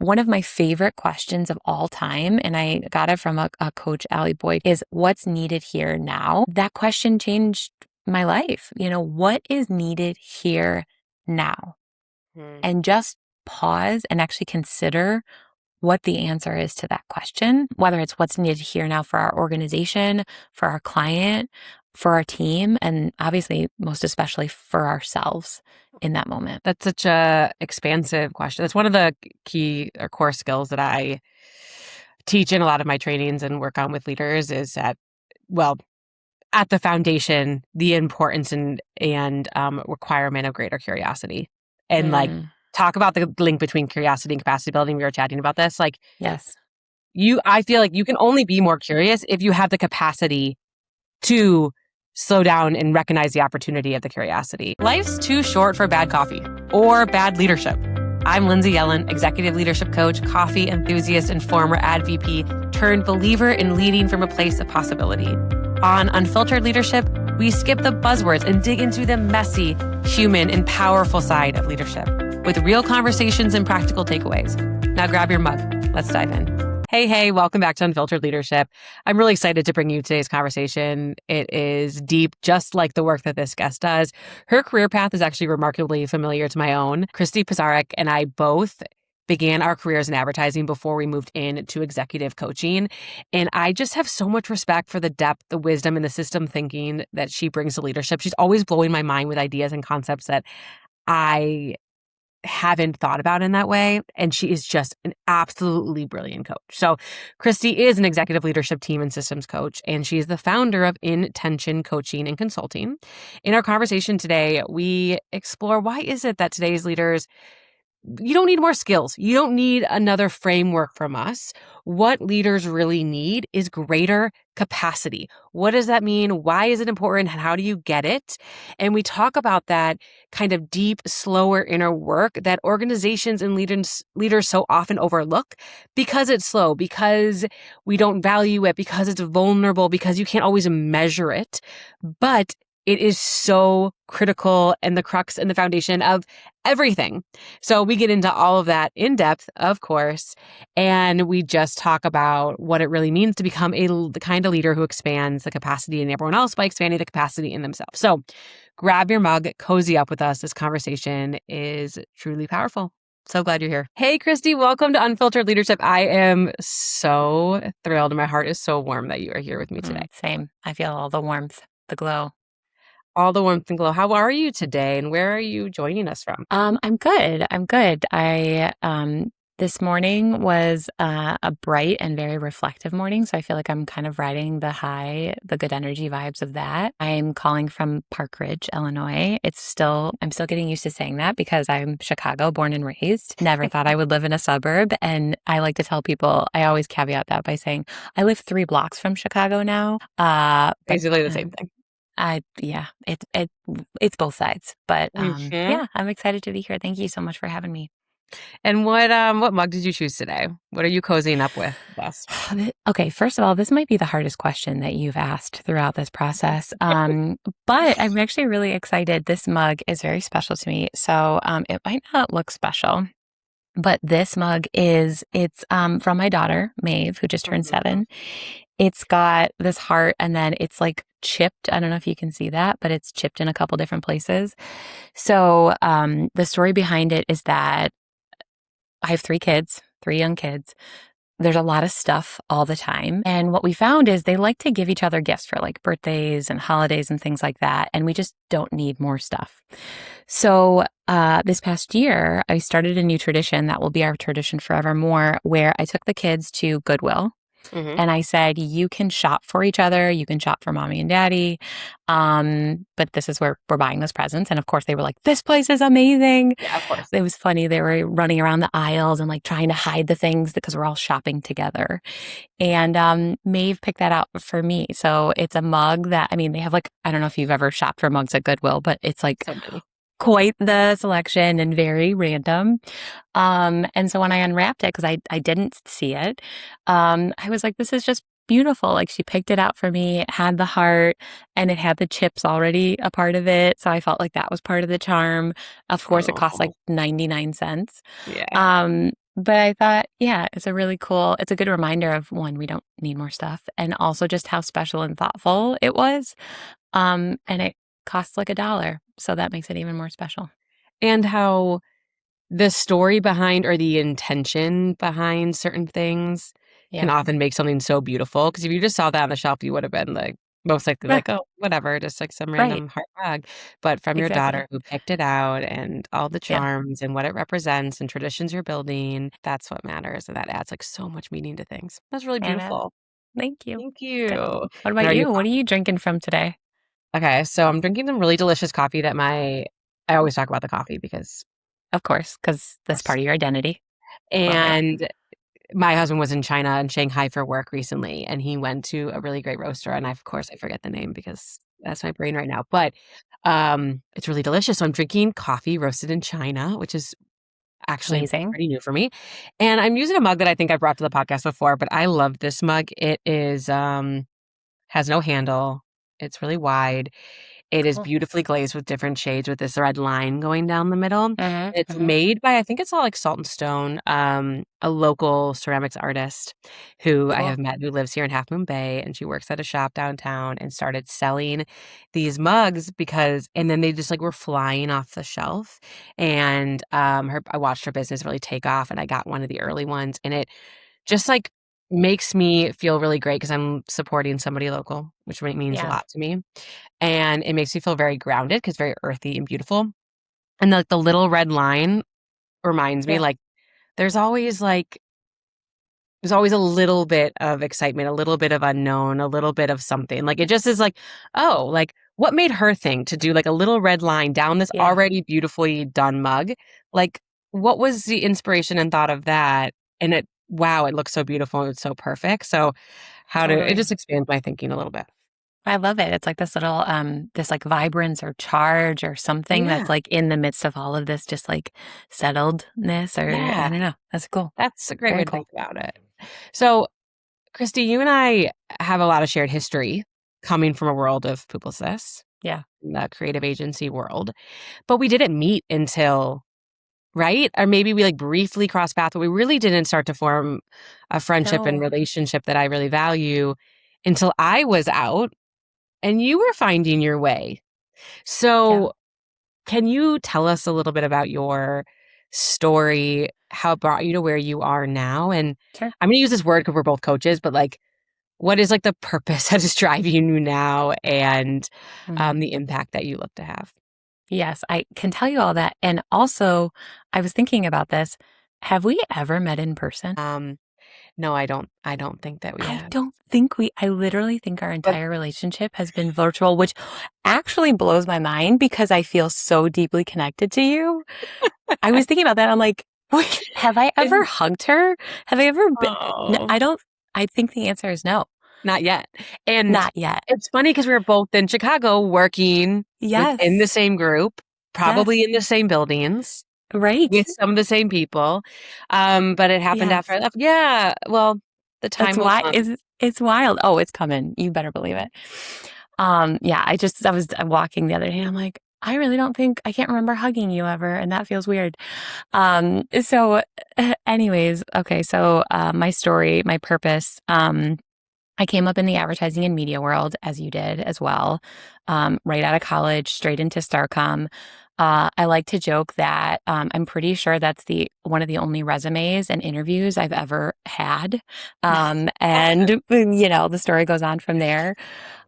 one of my favorite questions of all time, and I got it from a coach, Allie Boyd, is what's needed here now? That question changed my life. What is needed here now? And just pause and actually consider what the answer is to that question, whether it's what's needed here now for our organization, for our client, for our team, and obviously, most especially for ourselves in that moment. That's such a expansive question. That's one of the key or core skills that I teach in a lot of my trainings and work on with leaders is at the foundation, the importance and requirement of greater curiosity. And talk about the link between curiosity and capacity building. We were chatting about this. Yes. I feel like you can only be more curious if you have the capacity to slow down and recognize the opportunity of the curiosity. Life's too short for bad coffee or bad leadership. I'm Lindsay Yellin, executive leadership coach, coffee enthusiast, and former ad VP turned believer in leading from a place of possibility. On Unfiltered Leadership, we skip the buzzwords and dig into the messy, human, and powerful side of leadership with real conversations and practical takeaways. Now grab your mug. Let's dive in. Hey, welcome back to Unfiltered Leadership. I'm really excited to bring you today's conversation. It is deep, just like the work that this guest does. Her career path is actually remarkably familiar to my own. Christi Pizarek and I both began our careers in advertising before we moved into executive coaching. And I just have so much respect for the depth, the wisdom, and the system thinking that she brings to leadership. She's always blowing my mind with ideas and concepts that I haven't thought about in that way. And she is just an absolutely brilliant coach. So Christi is an executive leadership team and systems coach, and she's the founder of inTension Coaching and Consulting. In our conversation today, we explore why is it that today's leaders, you don't need more skills. You don't need another framework from us. What leaders really need is greater capacity. What does that mean? Why is it important? And how do you get it? And we talk about that kind of deep, slower inner work that organizations and leaders so often overlook because it's slow, because we don't value it, because it's vulnerable, because you can't always measure it. But it is so critical and the crux and the foundation of everything. So we get into all of that in depth, of course, and we just talk about what it really means to become the kind of leader who expands the capacity in everyone else by expanding the capacity in themselves. So grab your mug, cozy up with us. This conversation is truly powerful. So glad you're here. Hey, Christi, welcome to Unfiltered Leadership. I am so thrilled and my heart is so warm that you are here with me today. Same. I feel all the warmth, the glow. All the warmth and glow. How are you today, and where are you joining us from? I'm good. This morning was a bright and very reflective morning, so I feel like I'm kind of riding the good energy vibes of that. I'm calling from Park Ridge, Illinois. I'm still getting used to saying that because I'm Chicago born and raised. Never thought I would live in a suburb, and I like to tell people, I always caveat that by saying I live 3 blocks from Chicago now. Basically the same thing. It's both sides, but yeah, I'm excited to be here. Thank you so much for having me. And what mug did you choose today? What are you cozying up with us? Okay, first of all, this might be the hardest question that you've asked throughout this process, but I'm actually really excited. This mug is very special to me, so it might not look special, but this mug it's from my daughter, Maeve, who just turned 7. It's got this heart and then it's like chipped. I don't know if you can see that, but it's chipped in a couple different places. So the story behind it is that I have 3 young kids. There's a lot of stuff all the time. And what we found is they like to give each other gifts for like birthdays and holidays and things like that. And we just don't need more stuff. So this past year, I started a new tradition that will be our tradition forevermore, where I took the kids to Goodwill. And I said, you can shop for each other. You can shop for mommy and daddy. But this is where we're buying those presents. And of course they were like, this place is amazing. Yeah, of course. It was funny. They were running around the aisles and like trying to hide the things because we're all shopping together. And Maeve picked that out for me. So it's a mug that, they have like, I don't know if you've ever shopped for mugs at Goodwill, but it's like quite the selection and very random. And so when I unwrapped it, because I didn't see it, I was like, this is just beautiful. Like she picked it out for me. It had the heart and it had the chips already a part of it. So I felt like that was part of the charm. Of course, it cost like 99 cents. Yeah. But I thought, yeah, it's a good reminder of one, we don't need more stuff, and also just how special and thoughtful it was. And it costs like $1, so that makes it even more special. And how the story behind or the intention behind certain things can Yeah. often make something so beautiful. Because if you just saw that on the shelf, you would have been like, most likely Yeah, like, "Oh, whatever, just like some right. random heart bag." But from your Exactly. daughter who picked it out and all the Yeah. charms and what it represents and traditions you're building, that's what matters, and that adds, like, so much meaning to things. That's really And beautiful. thank you. Thank Good. you. What And about are you you? What are you drinking from today? okay, so I'm drinking some really delicious coffee that I always talk about the coffee because Of course, because that's course. part of your identity. Love it. And my husband was in China and Shanghai for work recently, and he went to a really great roaster, and of course, I forget the name because that's my brain right now, but, it's really delicious, so I'm drinking coffee roasted in China, which is actually Amazing. pretty new for me, and I'm using a mug that I think I brought to the podcast before, but I love this mug. It is, has no handle, it's really wide, it is Cool. beautifully glazed with different shades with this red line going down the middle. Mhm, It's mhm. made by I think it's all like Salt and Stone, a local ceramics artist who I Cool. have met who lives here in Half Moon Bay, and she works at a shop downtown and started selling these mugs because and then they just, like, were flying off the shelf, and, her I watched her business really take off, and I got one of the early ones, and it just, like, makes me feel really great because 'cause I'm supporting somebody local, which means a Yeah. lot to me. And it makes me feel very grounded because very earthy and beautiful. And the little red line reminds me, Yeah. like, there's always, like there's always a little bit of excitement, a little bit of unknown, a little bit of something. Like, it just is like, "Oh, like, what made her think to do, like, a little red line down this Yeah. already beautifully done mug?" Like, what was the inspiration and thought of that? And wow, it looks so beautiful and it's so perfect. So, how to it Totally. just expands my thinking a little bit. I love it. It's like this little, this like vibrance or charge or something Yeah, that's like in the midst of all of this, just like settledness or I yeah. don't know. That's cool. That's a great way Very to think cool. about it. So, Christy, you and I have a lot of shared history coming from a world of publicists, Yeah. the creative agency world, but we didn't meet until right? Or maybe we like briefly crossed paths, but we really didn't start to form a friendship and No. relationship that I really value until I was out and you were finding your way. Yeah. So, can you tell us a little bit about your story, how it brought you to where you are now? And Sure. I'm gonna use this word because we're both coaches, but like, what is like the purpose that is driving you now and Mhm. the impact that you look to have? Yes, I can tell you all that. And also, I was thinking about this. Have we ever met in person? Um, no, I don't think that we have. I literally think our But entire relationship has been virtual, which actually blows my mind because I feel so deeply connected to you. I was thinking about that. I'm like, wait, have I ever and hugged her? Have I ever been? No, oh, I don't. I think the answer is no, not yet. And not yet. it's funny because we were both in Chicago working within the Yes, same group, probably yes, in the same buildings right. with some of the same people. But it happened after Yes. I left. Yeah, well, the That's time will why come. it's wild. Oh, it's coming. You better believe it. Yeah, I was walking the other day and I'm like, I really don't think I can't remember hugging you ever, and that feels weird. So anyways, okay, so my story, my purpose, I came up in the advertising and media world as you did as well. Right out of college, straight into Starcom. I like to joke that I'm pretty sure that's the one of the only resumes and interviews I've ever had. And the story goes on from there.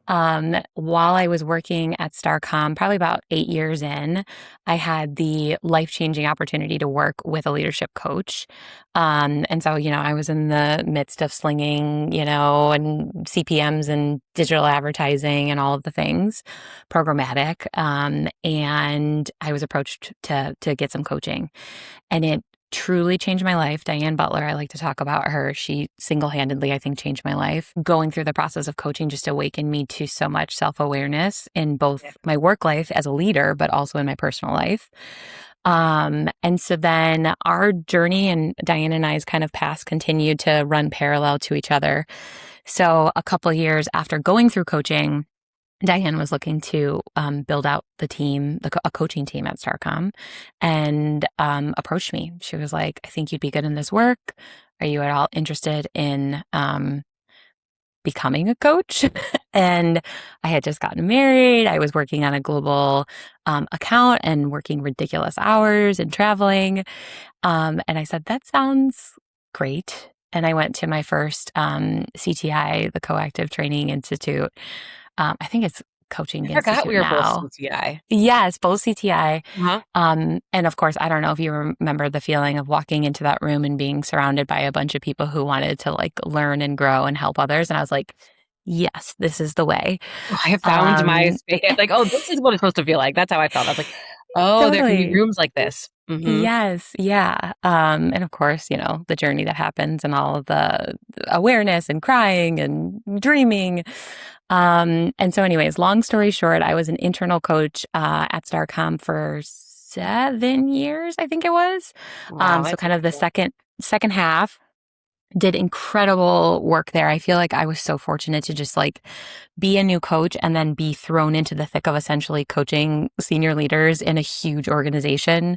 While I was working at Starcom, probably about 8 years in, I had the life-changing opportunity to work with a leadership coach. And so, I was in the midst of slinging, and CPMs and digital advertising and all of the things, programmatic. And I was approached to get some coaching, and it truly changed my life. Diane Butler, I like to talk about her. She single-handedly, I think, changed my life. Going through the process of coaching just awakened me to so much self-awareness in Yeah. both my work life as a leader, but also in my personal life. And so then our journey and Diane and I's kind of paths continued to run parallel to each other. So a couple of years after going through coaching, Diane was looking to build out the team, a coaching team at Starcom, and approached me. She was like, I think you'd be good in this work. Are you at all interested in becoming a coach? And I had just gotten married. I was working on a global account and working ridiculous hours and traveling. And I said, that sounds great. And I went to my first CTI, the Coactive Training Institute. I think it's Coaching I forgot Institute we were both now. CTI. Yes, both CTI. Uh-huh. And of course, I don't know if you remember the feeling of walking into that room and being surrounded by a bunch of people who wanted to like learn and grow and help others. And I was like, yes, this is the way. I have found my space. Like, oh, this is what it's supposed to feel like. That's how I felt. I was like, oh, there can be Totally. rooms like this. Mm-hmm. Yes, yeah. And of course, the journey that happens and all of the awareness and crying and dreaming. And so anyways, long story short, I was an internal coach at Starcom for 7 years, I think it was. Wow, So that's kind of the incredible. second half, did incredible work there. I feel like I was so fortunate to just like be a new coach and then be thrown into the thick of essentially coaching senior leaders in a huge organization.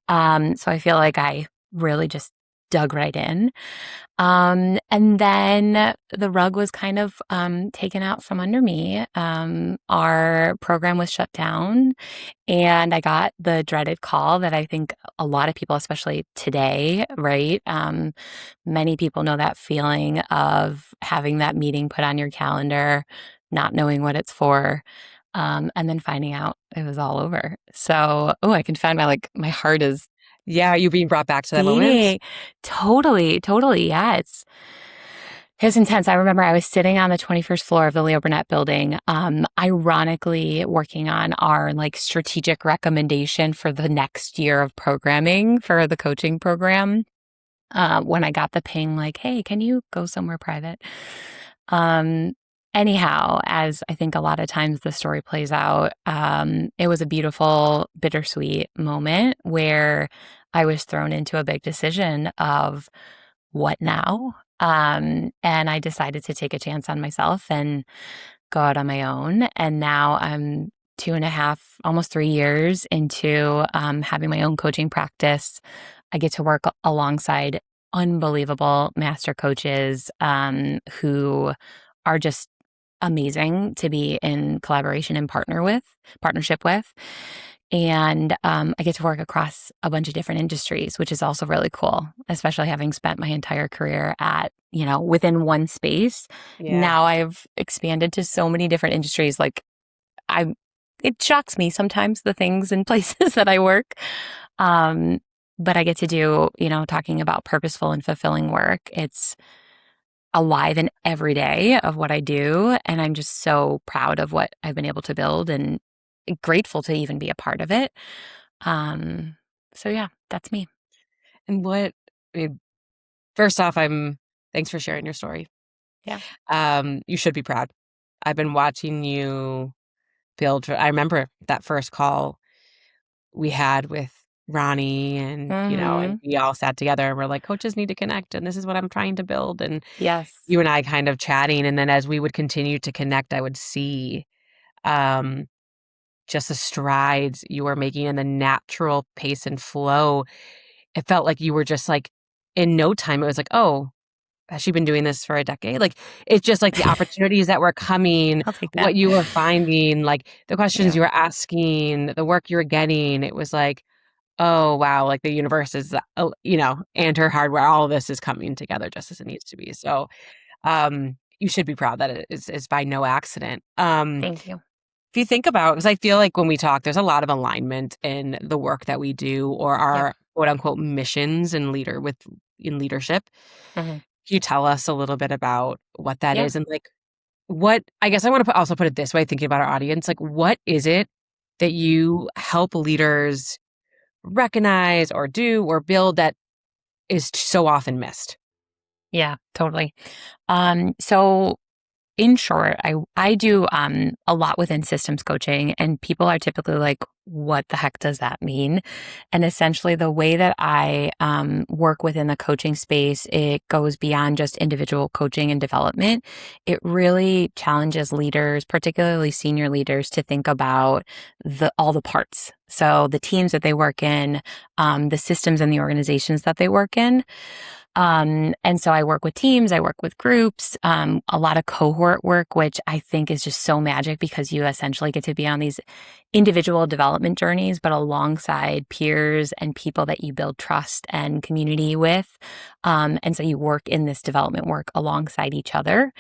So I feel like I really just dug right in. And then the rug was kind of taken out from under me. Our program was shut down, and I got the dreaded call that I think a lot of people, especially today, right? Many people know that feeling of having that meeting put on your calendar, not knowing what it's for. And then finding out it was all over. So, I can find my heart is Yeah, are you being brought back to that moment? beating. Totally, totally. Yeah, it's intense. I remember I was sitting on the 21st floor of the Leo Burnett building, ironically working on our like strategic recommendation for the next year of programming for the coaching program. When I got the ping, like, hey, can you go somewhere private? Um, Anyhow, as I think a lot of times the story plays out, it was a beautiful, bittersweet moment where I was thrown into a big decision of what now? And I decided to take a chance on myself and go out on my own. And now I'm 2.5, almost 3 years into having my own coaching practice. I get to work alongside unbelievable master coaches who are just amazing to be in collaboration and partnership with. And I get to work across a bunch of different industries, which is also really cool, especially having spent my entire career at, within one space. Yeah. Now I've expanded to so many different industries. Like it shocks me sometimes the things and places that I work. But I get to do, talking about purposeful and fulfilling work. It's alive in every day of what I do. And I'm just so proud of what I've been able to build and grateful to even be a part of it. So yeah, that's me. And I mean, first off, thanks for sharing your story. Yeah. You should be proud. I've been watching you build. I remember that first call we had with Ronnie and, and Hmm. we all sat together and we're like, coaches need to connect and this is what I'm trying to build. And Yes. you and I kind of chatting. And then as we would continue to connect, I would see um, just the strides you were making and the natural pace and flow. It felt like you were just like, in no time, it was like, oh, has she been doing this for a decade? Like, it's just like the opportunities that were coming, I'll take that. what you were finding, like the questions Yeah. you were asking, the work you were getting. It was like, oh, wow, like the universe is, and her hardware, all of this is coming together just as it needs to be. So, you should be proud that it's by no accident. Thank you. If you think about, because I feel like when we talk, there's a lot of alignment in the work that we do or Yep. our quote unquote missions in leadership. Hmm. Can you tell us a little bit about what that Yeah. is and like what I guess I want to also put it this way, thinking about our audience, like what is it that you help leaders recognize or do or build that is so often missed? Yeah, totally. So in short, I do a lot within systems coaching, and people are typically like, what the heck does that mean? And essentially, the way that I work within the coaching space, it goes beyond just individual coaching and development. It really challenges leaders, particularly senior leaders, to think about all the parts. So the teams that they work in, the systems and the organizations that they work in. And so I work with teams, I work with groups, a lot of cohort work, which I think is just so magic because you essentially get to be on these individual development journeys, but alongside peers and people that you build trust and community with. And so you work in this development work alongside each other.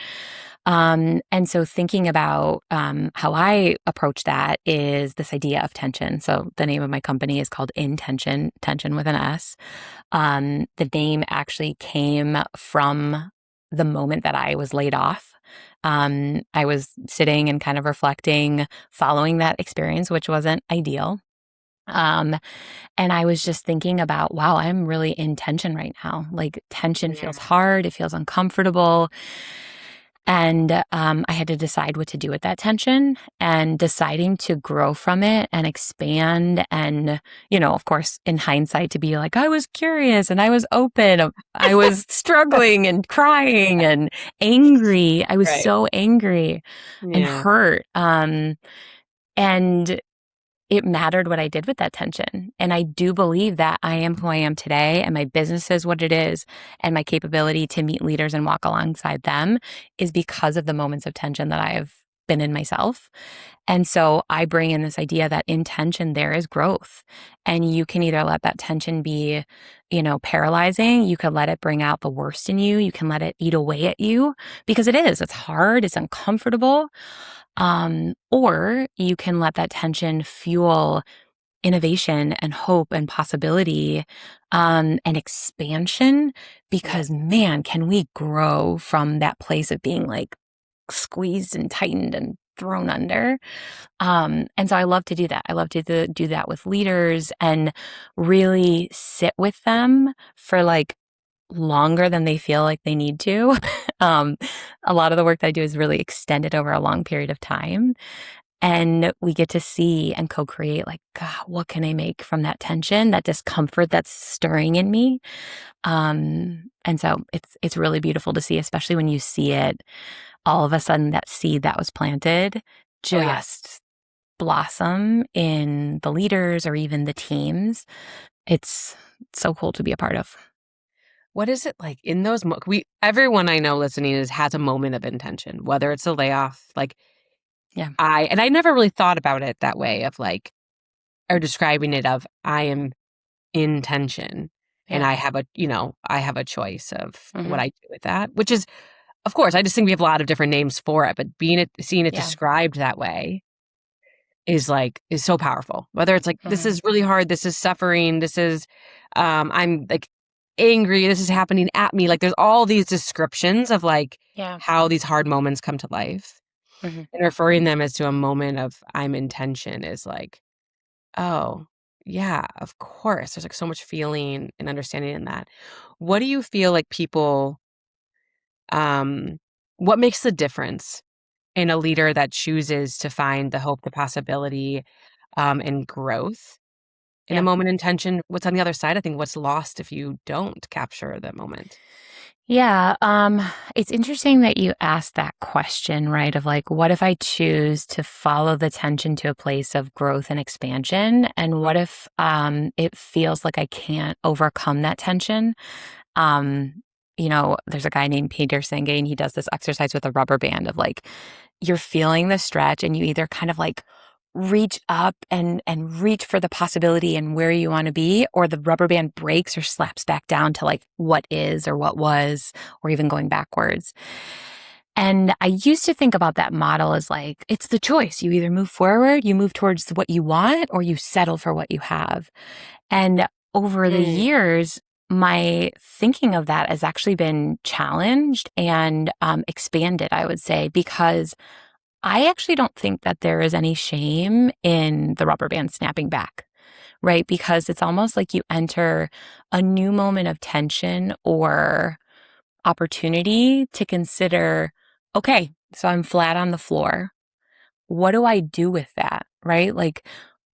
And so thinking about how I approach that is this idea of tension. So the name of my company is called inTension, tension with an S. The name actually came from the moment that I was laid off. I was sitting and kind of reflecting following that experience, which wasn't ideal. Um, and I was just thinking about, wow, I'm really in tension right now. Like tension feels hard. It feels uncomfortable. And I had to decide what to do with that tension and deciding to grow from it and expand. And, of course, in hindsight, to be like, I was curious and I was open. I was struggling and crying and angry. I was so angry and hurt. And it mattered what I did with that tension. And I do believe that I am who I am today and my business is what it is and my capability to meet leaders and walk alongside them is because of the moments of tension that I have been in myself. And so I bring in this idea that in tension there is growth. And you can either let that tension be, paralyzing. You could let it bring out the worst in you. You can let it eat away at you because it's hard, it's uncomfortable. Or you can let that tension fuel innovation and hope and possibility, and expansion because man, can we grow from that place of being like squeezed and tightened and thrown under. And so I love to do that. I love to do that with leaders and really sit with them for like longer than they feel like they need to. A lot of the work that I do is really extended over a long period of time. And we get to see and co-create like, God, what can I make from that tension, that discomfort that's stirring in me? And so it's really beautiful to see, especially when you see it, all of a sudden that seed that was planted just blossom in the leaders or even the teams. It's so cool to be a part of. What is it like in those everyone I know listening has a moment of intention, whether it's a layoff, like I never really thought about it that way of like, or describing it of I am in tension and I have a choice of what I do with that, which is, of course, I just think we have a lot of different names for it, but seeing it described that way is so powerful. Whether it's like, this is really hard, this is suffering, this is, I'm like angry, this is happening at me. Like there's all these descriptions of like how these hard moments come to life. And referring them as to a moment of I'm in tension is like, oh, yeah, of course. There's like so much feeling and understanding in that. What do you feel like people, what makes the difference in a leader that chooses to find the hope, the possibility, and growth in a moment in tension? What's on the other side? I think what's lost if you don't capture that moment? Yeah, it's interesting that you asked that question, right? Of like, what if I choose to follow the tension to a place of growth and expansion? And what if it feels like I can't overcome that tension? There's a guy named Peter Senge, and he does this exercise with a rubber band of like, you're feeling the stretch and you either kind of like reach up and reach for the possibility and where you want to be, or the rubber band breaks or slaps back down to like what is or what was, or even going backwards. And I used to think about that model as like, it's the choice. You either move forward, you move towards what you want, or you settle for what you have. And over the years, my thinking of that has actually been challenged and expanded, I would say, because I actually don't think that there is any shame in the rubber band snapping back, right? Because it's almost like you enter a new moment of tension or opportunity to consider, okay, so I'm flat on the floor. What do I do with that, right? Like,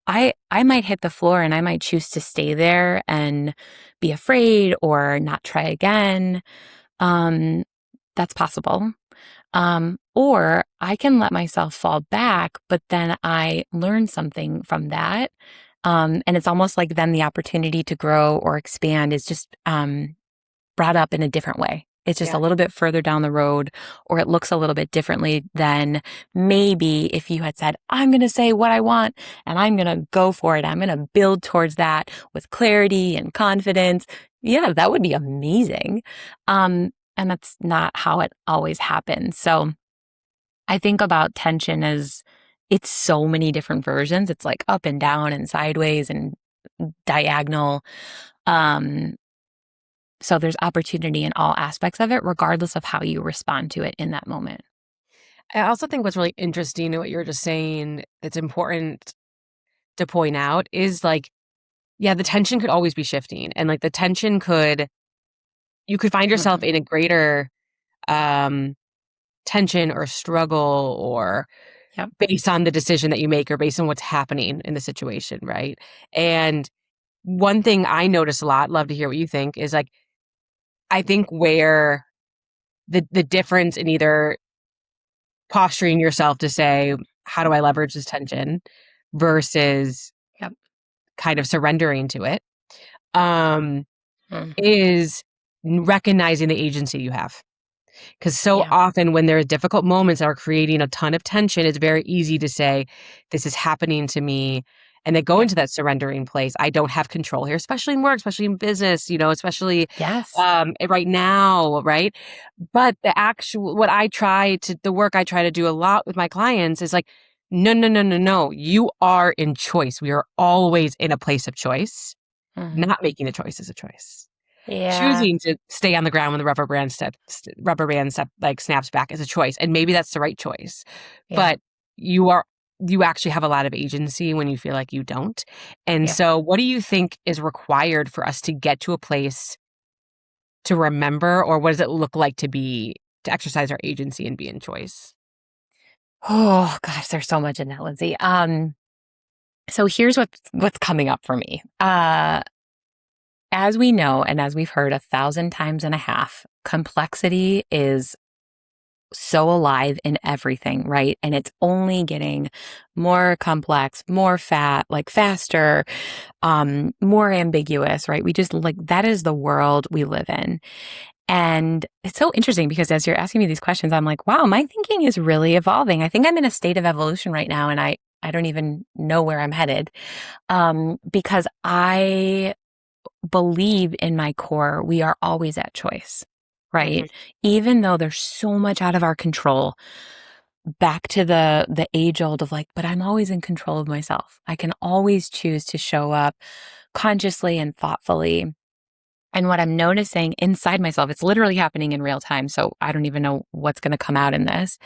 I might hit the floor and I might choose to stay there and be afraid or not try again. Um, that's possible. Or I can let myself fall back, but then I learn something from that. And it's almost like then the opportunity to grow or expand is just brought up in a different way. It's just a Yeah. little bit further down the road, or it looks a little bit differently than maybe if you had said, I'm going to say what I want and I'm going to go for it. I'm going to build towards that with clarity and confidence. Yeah, that would be amazing. And that's not how it always happens. So I think about tension as it's so many different versions. It's like up and down and sideways and diagonal. Um, so there's opportunity in all aspects of it, regardless of how you respond to it in that moment. I also think what's really interesting in what you're just saying that's important to point out is like, yeah, the tension could always be shifting. And like the tension you could find yourself Mhm. in a greater um, tension or struggle or Yep. based on the decision that you make or based on what's happening in the situation, right? And one thing I notice a lot, love to hear what you think, is like, I think where the difference in either posturing yourself to say, how do I leverage this tension versus Yep. kind of surrendering to it, um, Mhm. is recognizing the agency you have. Because so Yeah. often when there are difficult moments that are creating a ton of tension, it's very easy to say, this is happening to me. And then go Yep. into that surrendering place. I don't have control here, especially in work, especially in business, especially Yes. right now, right? But the work I try to do a lot with my clients is like, no, no, no, no, no. You are in choice. We are always in a place of choice. Mhm. Not making a choice is a choice. Yeah. Choosing to stay on the ground when the rubber band like snaps back is a choice, and maybe that's the right choice. Yeah. But you actually have a lot of agency when you feel like you don't. And Yep. so what do you think is required for us to get to a place to remember, or what does it look like to exercise our agency and be in choice? Oh gosh, there's so much in that, Lindsay. So here's what's coming up for me. As we know, and as we've heard 1,000 times and a half, complexity is so alive in everything, right? And it's only getting more complex, more fat, like faster, more ambiguous, right? We just like that is the world we live in. And it's so interesting because as you're asking me these questions, I'm like, wow, my thinking is really evolving. I think I'm in a state of evolution right now, and I don't even know where I'm headed. Because I believe in my core, we are always at choice, Mhm. right? Even though there's so much out of our control, back to the age old of like, but I'm always in control of myself. I can always choose to show up consciously and thoughtfully. And what I'm noticing inside myself, it's literally happening in real time. So I don't even know what's going to come out in this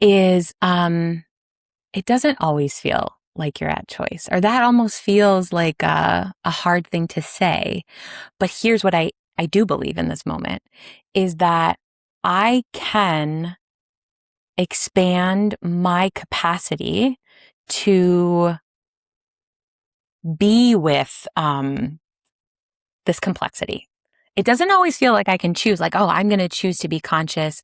is, it doesn't always feel like you're at choice, or that almost feels like a hard thing to say. But here's what I do believe in this moment is that I can expand my capacity to be with this complexity. It doesn't always feel like I can choose, like, oh, I'm going to choose to be conscious.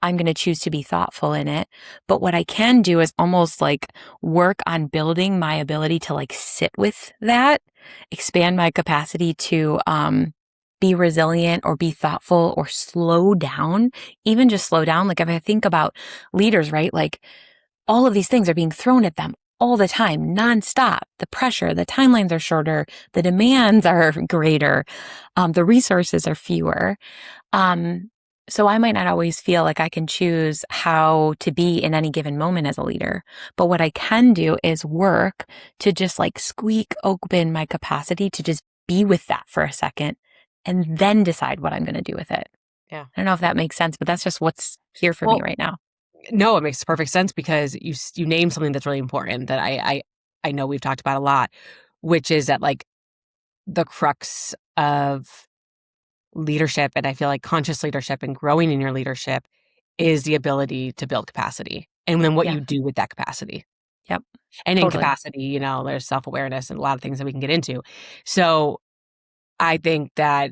I'm going to choose to be thoughtful in it. But what I can do is almost like work on building my ability to like sit with that, expand my capacity to be resilient or be thoughtful or slow down, even just slow down. Like if I think about leaders, right? Like all of these things are being thrown at them all the time, nonstop. The pressure, the timelines are shorter, the demands are greater, the resources are fewer. Um, so I might not always feel like I can choose how to be in any given moment as a leader. But what I can do is work to just like squeak open my capacity to just be with that for a second and then decide what I'm going to do with it. Yeah. I don't know if that makes sense, but that's just what's here for me Well, right now. no, it makes perfect sense because you named something that's really important that I know we've talked about a lot, which is that like the crux of leadership, and I feel like conscious leadership and growing in your leadership is the ability to build capacity and then what Yeah. you do with that capacity. Yep. And in Totally. capacity, there's self-awareness and a lot of things that we can get into. So I think that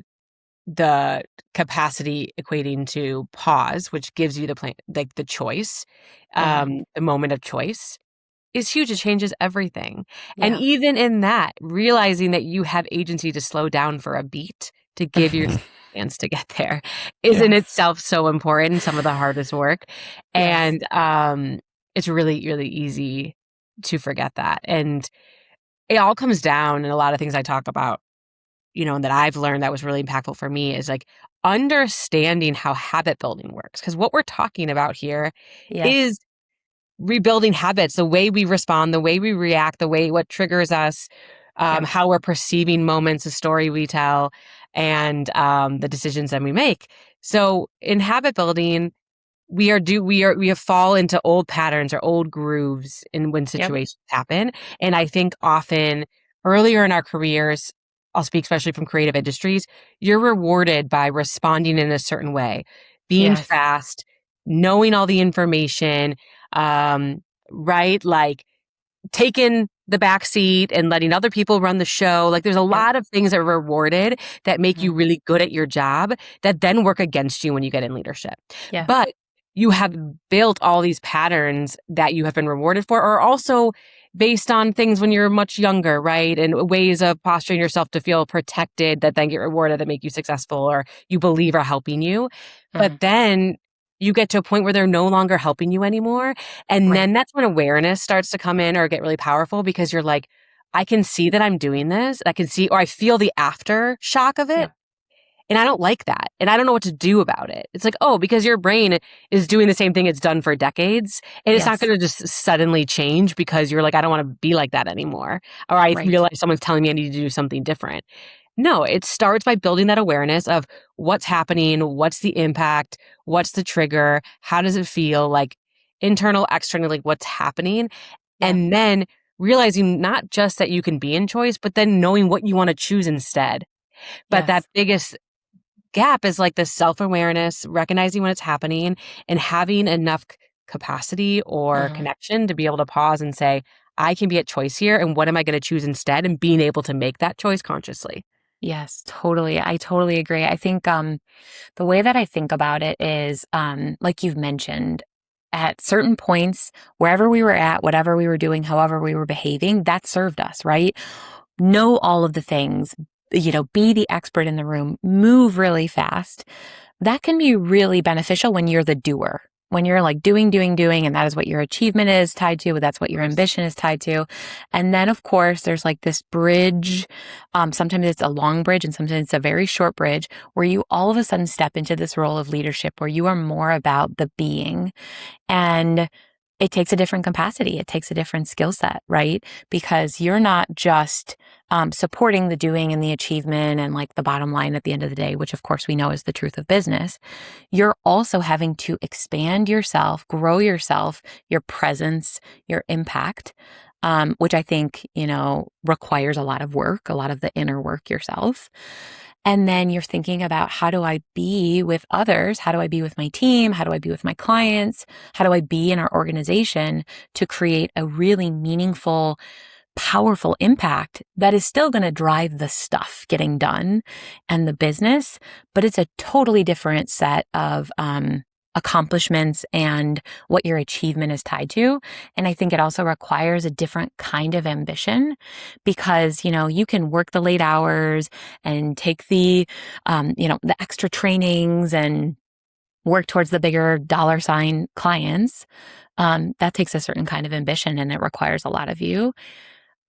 the capacity equating to pause, which gives you the plan, like the choice, Uh-huh. the moment of choice is huge. It changes everything. And Yeah. even in that, realizing that you have agency to slow down for a beat to give your chance to get there is in Yes. itself so important, some of the hardest work. Yes. And it's really, really easy to forget that. And it all comes down, and a lot of things I talk about, that I've learned that was really impactful for me is like understanding how habit building works. Because what we're talking about here Yes. is rebuilding habits, the way we respond, the way we react, what triggers us, Yep. how we're perceiving moments, the story we tell, and the decisions that we make. So in habit building, we have fall into old patterns or old grooves in when Yep. situations happen. And I think often earlier in our careers, I'll speak especially from creative industries, you're rewarded by responding in a certain way, being Yes. fast, knowing all the information, um, right? Like taking the back seat and letting other people run the show. Like there's a Yep. lot of things that are rewarded that make you Mhm. really good at your job that then work against you when you get in leadership. Yes. But you have built all these patterns that you have been rewarded for, or also based on things when you're much younger, right? And ways of posturing yourself to feel protected that then get rewarded that make you successful or you believe are helping you. But Mhm. then you get to a point where they're no longer helping you anymore. And Right. then that's when awareness starts to come in or get really powerful because you're like, I can see that I'm doing this. I can see, or I feel the aftershock of it. Yep. And I don't like that. And I don't know what to do about it. It's like, oh, because your brain is doing the same thing it's done for decades. And it's not Yes. going to just suddenly change because you're like, I don't want to be like that anymore. Or I Right. realize someone's telling me I need to do something different. No, it starts by building that awareness of what's happening, what's the impact, what's the trigger, how does it feel, like internal, external, like what's happening. Yep. And then realizing not just that you can be in choice, but then knowing what you want to choose instead. But that Yes. biggest gap is like the self-awareness, recognizing when it's happening and having enough capacity or Uh-huh. connection to be able to pause and say, I can be at choice here. And what am I going to choose instead? And being able to make that choice consciously. Yes, totally. I totally agree. I think the way that I think about it is like you've mentioned, at certain points, wherever we were at, whatever we were doing, however we were behaving, that served us, right? Know all of the things, be the expert in the room, move really fast. That can be really beneficial when you're the doer. When you're like doing, and that is what your achievement is tied to, that's what Of your course. ambition is tied to. And then, of course, there's like this bridge. Sometimes it's a long bridge and sometimes it's a very short bridge where you all of a sudden step into this role of leadership where you are more about the being. And it takes a different capacity. It takes a different skill set, right? Because you're not just supporting the doing and the achievement and like the bottom line at the end of the day, which of course we know is the truth of business. You're also having to expand yourself, grow yourself, your presence, your impact, which I think, requires a lot of work, a lot of the inner work yourself. And then you're thinking about how do I be with others? How do I be with my team? How do I be with my clients? How do I be in our organization to create a really meaningful, powerful impact that is still going to drive the stuff getting done and the business, but it's a totally different set of accomplishments and what your achievement is tied to. And I think it also requires a different kind of ambition because, you can work the late hours and take the extra trainings and work towards the bigger dollar sign clients. That takes a certain kind of ambition and it requires a lot of you.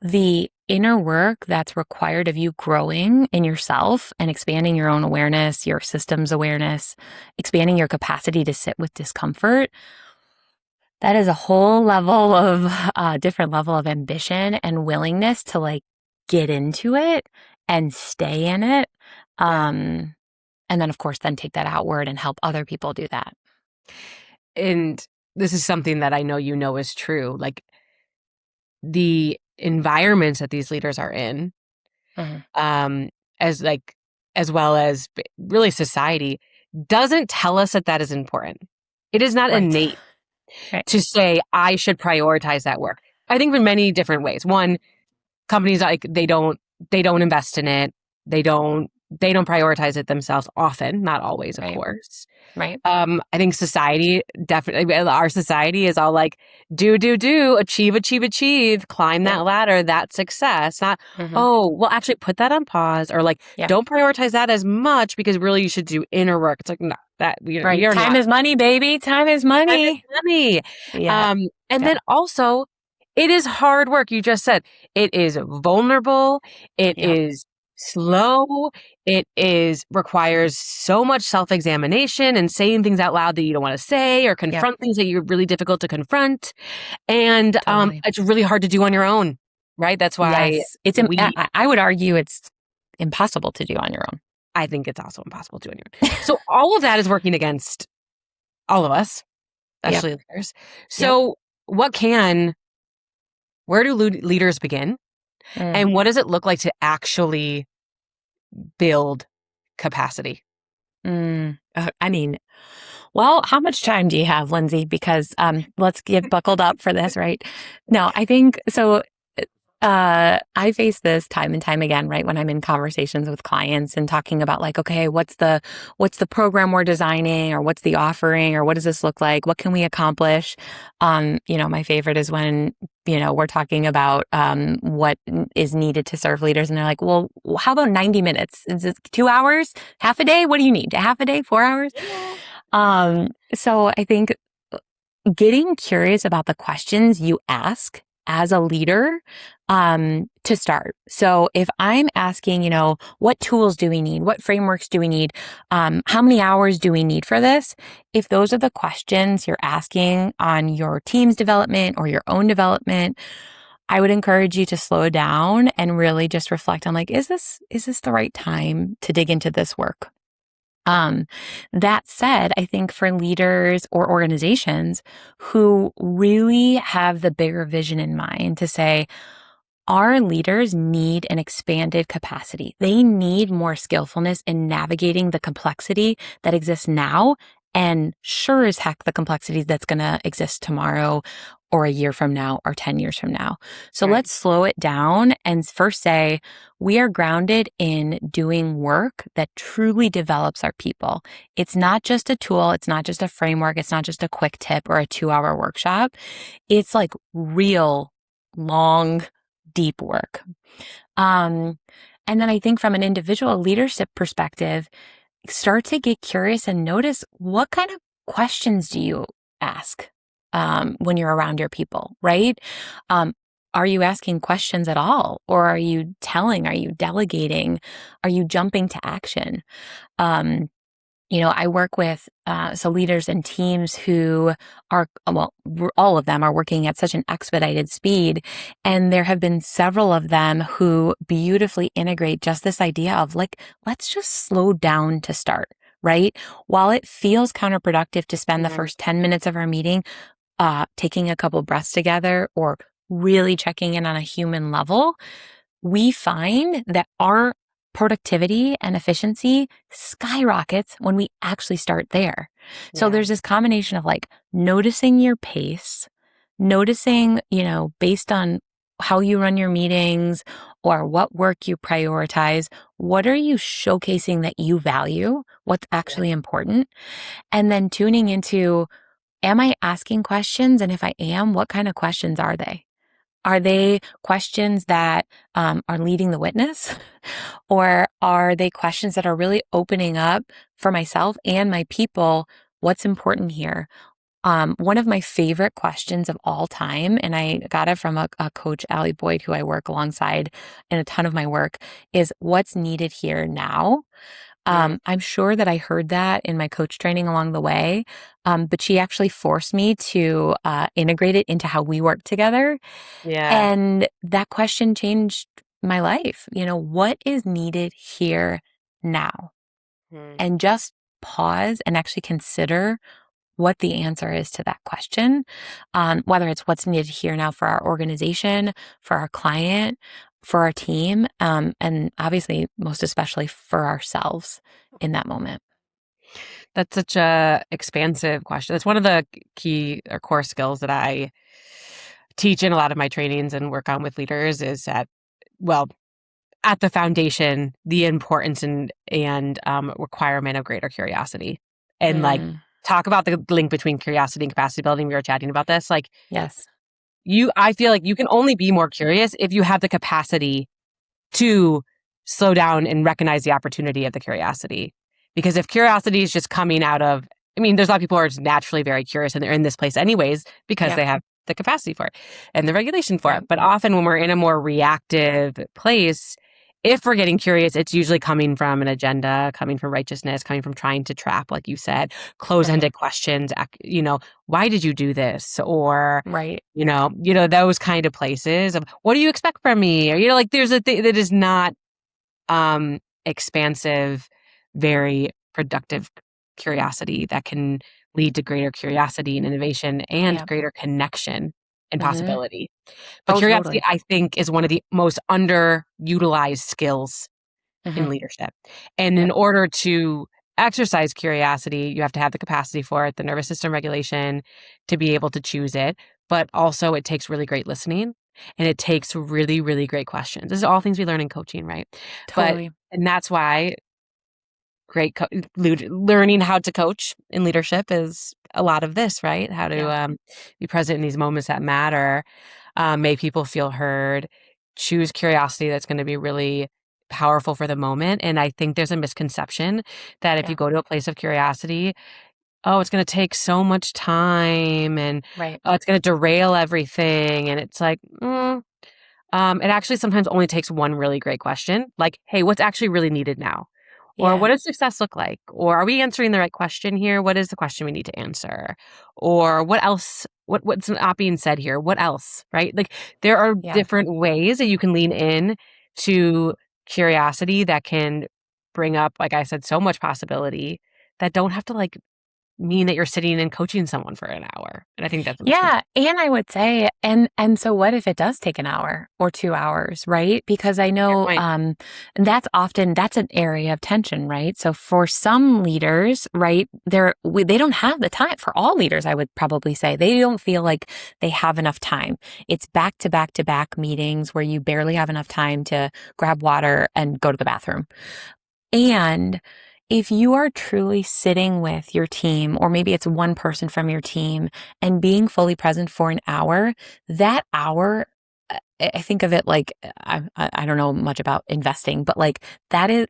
The inner work that's required of you growing in yourself and expanding your own awareness, your systems awareness, expanding your capacity to sit with discomfort, that is a whole level of different level of ambition and willingness to like get into it and stay in it. Yeah. And then of course, then take that outward and help other people do that. And this is something that I know is true. Like the environments that these leaders are in, Mhm. um, as like as well as really society, doesn't tell us that that is important. It is not Right. innate Right. to say I should prioritize that work. I think in many different ways. One, companies like they don't invest in it. They don't prioritize it themselves often, not always, of Right. course. Right. I think society definitely, our society is all like, do, achieve, climb Yeah. that ladder, that's success. Not, Mm-hmm. oh, well, actually put that on pause, or like, Yeah. don't prioritize that as much because really you should do inner work. It's like, no, that Right. you're Time not. is money, baby. Time is Time is money. money. Yeah. And Yeah. then also, it is hard work. You just said it is vulnerable. It Yeah. is slow. It is requires so much self-examination and saying things out loud that you don't want to say, or Yep. confront things that you're really difficult to confront. And Totally. it's really hard to do on your own, right? That's why Yes. we I would argue it's impossible to do on your own. I think it's also impossible to do on your own. So all of that is working against all of us, Yep. especially leaders. Yep. So where do leaders begin? Mm. And what does it look like to actually build capacity? I mean, well, how much time do you have, Lindsay? Because let's get buckled up for this, right? No, I think so. I face this time and time again, right? When I'm in conversations with clients and talking about like, okay, what's the program we're designing, or what's the offering, or what does this look like? What can we accomplish? My favorite is when, we're talking about what is needed to serve leaders. And they're like, well, how about 90 minutes? Is it 2 hours? Half a day? What do you need? Half a day? 4 hours? So I think getting curious about the questions you ask as a leader to start. So if I'm asking, what tools do we need? What frameworks do we need? How many hours do we need for this? If those are the questions you're asking on your team's development or your own development, I would encourage you to slow down and really just reflect on like, is this the right time to dig into this work? That said, I think for leaders or organizations who really have the bigger vision in mind to say, our leaders need an expanded capacity. They need more skillfulness in navigating the complexity that exists now, and sure as heck the complexity that's going to exist tomorrow or a year from now or 10 years from now. So Right. let's slow it down and first say, we are grounded in doing work that truly develops our people. It's not just a tool. It's not just a framework. It's not just a quick tip or a 2-hour workshop. It's like real long, deep work. And then I think from an individual leadership perspective, start to get curious and notice what kind of questions do you ask when you're around your people, right? Are you asking questions at all? Or are you telling? Are you delegating? Are you jumping to action? I work with leaders and teams who are, well, all of them are working at such an expedited speed. And there have been several of them who beautifully integrate just this idea of like, let's just slow down to start, right? While it feels counterproductive to spend the first 10 minutes of our meeting taking a couple breaths together or really checking in on a human level, we find that our productivity and efficiency skyrockets when we actually start there. So Yeah. there's this combination of like noticing your pace, noticing, based on how you run your meetings or what work you prioritize, what are you showcasing that you value? What's actually important? And then tuning into, am I asking questions? And if I am, what kind of questions are they? Are they questions that are leading the witness? Or are they questions that are really opening up for myself and my people what's important here? One of my favorite questions of all time, and I got it from a coach, Allie Boyd, who I work alongside in a ton of my work, is what's needed here now? I'm sure that I heard that in my coach training along the way, but she actually forced me to integrate it into how we work together. Yeah. And that question changed my life. What is needed here now? Mm. And just pause and actually consider what the answer is to that question, whether it's what's needed here now for our organization, for our client, for our team, and obviously, most especially for ourselves in that moment. That's such a expansive question. It's one of the key or core skills that I teach in a lot of my trainings and work on with leaders is that, well, at the foundation, the importance and requirement of greater curiosity. And like, Mm, talk about the link between curiosity and capacity building. We were chatting about this. Like, yes. I feel like you can only be more curious if you have the capacity to slow down and recognize the opportunity of the curiosity. Because if curiosity is just coming out of, I mean, there's a lot of people who are just naturally very curious and they're in this place anyways because Yep. they have the capacity for it and the regulation for Yep. it. But often when we're in a more reactive place, if we're getting curious, it's usually coming from an agenda, coming from righteousness, coming from trying to trap, like you said, Right. close-ended questions, why did you do this? Or Right. those kind of places of what do you expect from me? Or, like there's a thing that is not expansive, very productive curiosity that can lead to greater curiosity and innovation and Yep. greater connection and Mm-hmm. possibility. But Oh, curiosity, totally. I think, is one of the most underutilized skills in Mm-hmm. leadership. And in Yep. order to exercise curiosity, you have to have the capacity for it, the nervous system regulation to be able to choose it. But also, it takes really great listening and it takes really, really great questions. This is all things we learn in coaching, right? Totally. And that's why learning how to coach in leadership is a lot of this, right? How to Yeah. be present in these moments that matter, make people feel heard, choose curiosity that's going to be really powerful for the moment. And I think there's a misconception that if you Yeah. go to a place of curiosity, oh, it's going to take so much time and Right. oh, it's going to derail everything. And it's like, it actually sometimes only takes one really great question, like, hey, what's actually really needed now? Or what Yeah. does success look like? Or are we answering the right question here? What is the question we need to answer? Or what else? What's not being said here? What else? Right? Like there are Yeah. different ways that you can lean in to curiosity that can bring up, like I said, so much possibility that don't have to like mean that you're sitting and coaching someone for an hour. And I think that's a Yeah, misconception. and I would say, and so what if it does take an hour or 2 hours, right? Because I Fair know, point. that's an area of tension, right? So for some leaders, right, they don't have the time. For all leaders, I would probably say they don't feel like they have enough time. It's back to back to back meetings where you barely have enough time to grab water and go to the bathroom. And if you are truly sitting with your team, or maybe it's one person from your team and being fully present for an hour, that hour, I think of it like, I don't know much about investing, but like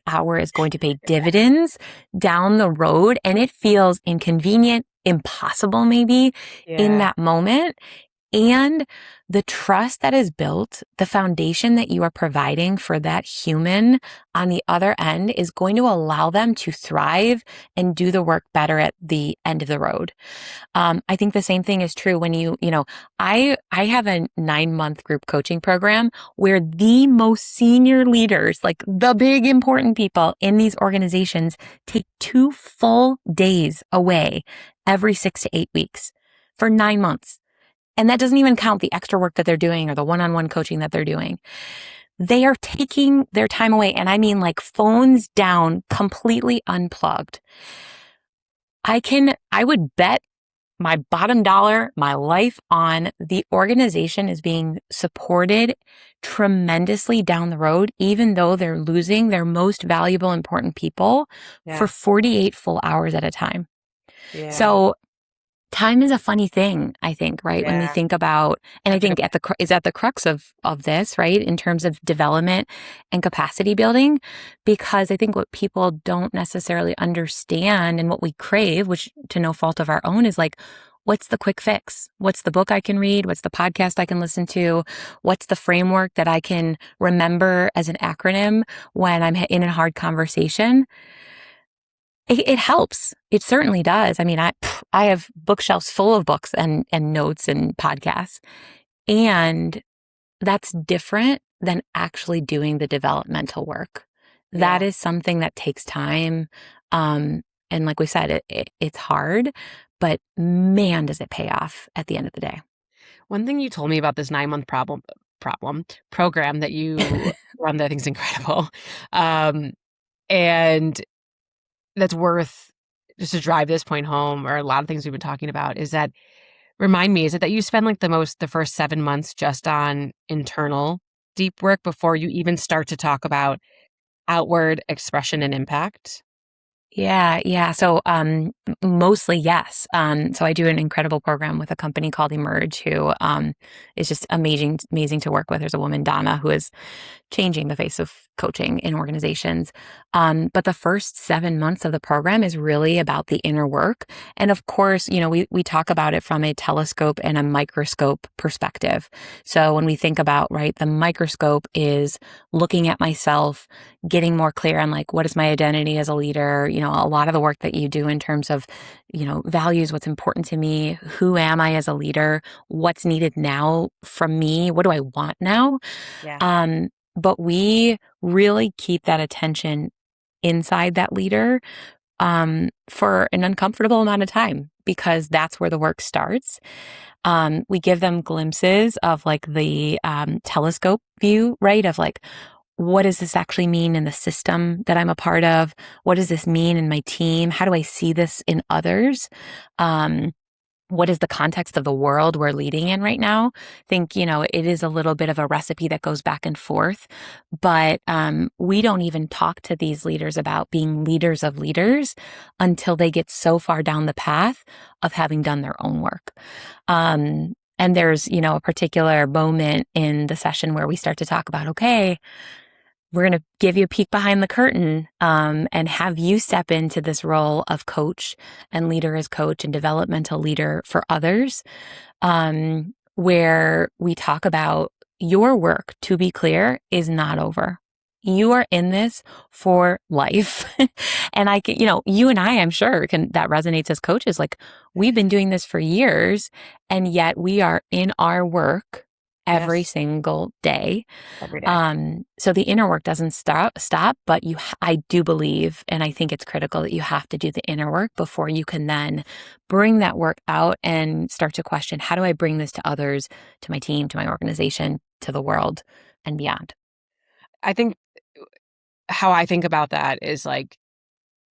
hour is going to pay dividends down the road, and it feels inconvenient, impossible maybe in Yeah. that moment. And the trust that is built, the foundation that you are providing for that human on the other end is going to allow them to thrive and do the work better at the end of the road. I think the same thing is true when I have a 9-month group coaching program where the most senior leaders, like the big important people in these organizations, take 2 full days away every 6 to 8 weeks for 9 months. And that doesn't even count the extra work that they're doing or the one-on-one coaching that they're doing. They are taking their time away. And I mean like phones down, completely unplugged. I would bet my bottom dollar, my life on the organization is being supported tremendously down the road, even though they're losing their most valuable, important people for Yeah. 48 full hours at a time. Yeah. So time is a funny thing, I think, right? When we Yeah. think about, and I Such a good think is at the crux of this, right? In terms of development and capacity building, because I think what people don't necessarily understand and what we crave, which to no fault of our own, is like, what's the quick fix? What's the book I can read? What's the podcast I can listen to? What's the framework that I can remember as an acronym when I'm in a hard conversation? It helps. It certainly does. I mean, I have bookshelves full of books and notes and podcasts, and that's different than actually doing the developmental work. That Yeah. is something that takes time. And like we said, it's hard, but man, does it pay off at the end of the day. One thing you told me about this 9-month program that you run that I think is incredible. Um, and that's worth just to drive this point home, or a lot of things we've been talking about, is that Remind me, is it that you spend like the first 7 months just on internal deep work before you even start to talk about outward expression and impact? Yeah. So, mostly yes. So I do an incredible program with a company called Emerge, who is just amazing to work with. There's a woman, Donna, who is changing the face of coaching in organizations. But the first 7 months of the program is really about the inner work. And of course, we talk about it from a telescope and a microscope perspective. So when we think about, right, the microscope is looking at myself, getting more clear on like, what is my identity as a leader? A lot of the work that you do in terms of, values, what's important to me, who am I as a leader, what's needed now from me, what do I want now? Yeah. But we really keep that attention inside that leader for an uncomfortable amount of time because that's where the work starts. We give them glimpses of like the telescope view, right? Of like, what does this actually mean in the system that I'm a part of? What does this mean in my team? How do I see this in others? What is the context of the world we're leading in right now? I think, it is a little bit of a recipe that goes back and forth, but we don't even talk to these leaders about being leaders of leaders until they get so far down the path of having done their own work. And there's, a particular moment in the session where we start to talk about, okay, we're going to give you a peek behind the curtain and have you step into this role of coach and leader as coach and developmental leader for others, where we talk about your work, to be clear, is not over. You are in this for life. And I can, you and I, I'm sure that resonates as coaches. Like we've been doing this for years and yet we are in our work every Yes. single day. Every day. So the inner work doesn't stop, but I do believe, and I think it's critical that you have to do the inner work before you can then bring that work out and start to question, how do I bring this to others, to my team, to my organization, to the world and beyond? I think how I think about that is like,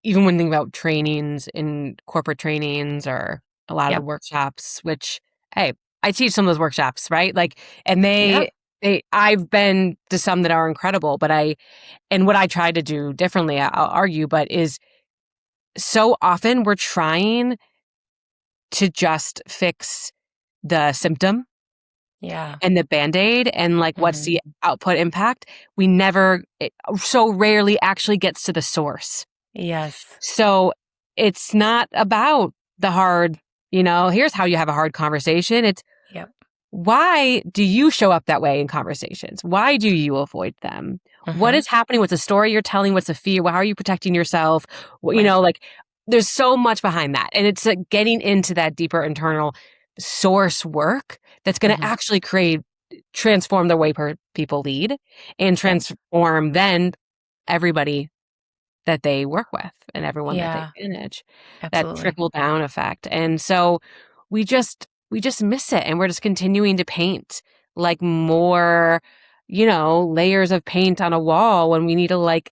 even when thinking about trainings in corporate trainings or a lot of the Yep. workshops, which, hey, I teach some of those workshops, right? Like, and Yep. I've been to some that are incredible, and what I try to do differently, I'll argue, but is so often we're trying to just fix the symptom Yeah. and the Band-Aid and like what's Hmm. the output impact. It so rarely actually gets to the source. Yes. So it's not about the hard, here's how you have a hard conversation. It's Yep. why do you show up that way in conversations? Why do you avoid them? What Hmm. is happening? What's the story you're telling? What's the fear? How are you protecting yourself? Right. Like there's so much behind that. And it's like getting into that deeper internal source work that's going to Hmm. actually transform the way people lead and Yep. transform then everybody that they work with and everyone that they Yeah. manage, that Absolutely. trickle down effect. And so we just miss it and we're just continuing to paint like more, layers of paint on a wall when we need to like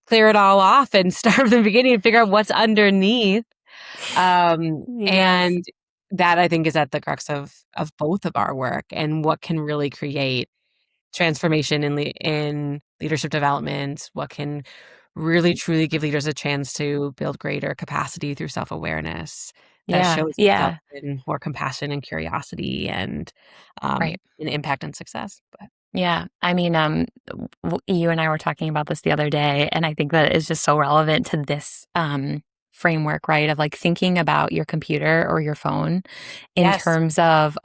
clear it all off and start from the beginning and figure out what's underneath. Yes. And that I think is at the crux of both of our work and what can really create transformation in leadership development, what can really truly give leaders a chance to build greater capacity through self-awness that Yeah. shows itself Yeah. in more compassion and curiosity and Right. an impact and success. But Yeah. I mean, you and I were talking about this the other day, and I think that is just so relevant to this framework, right? Of like thinking about your computer or your phone in yes, terms of,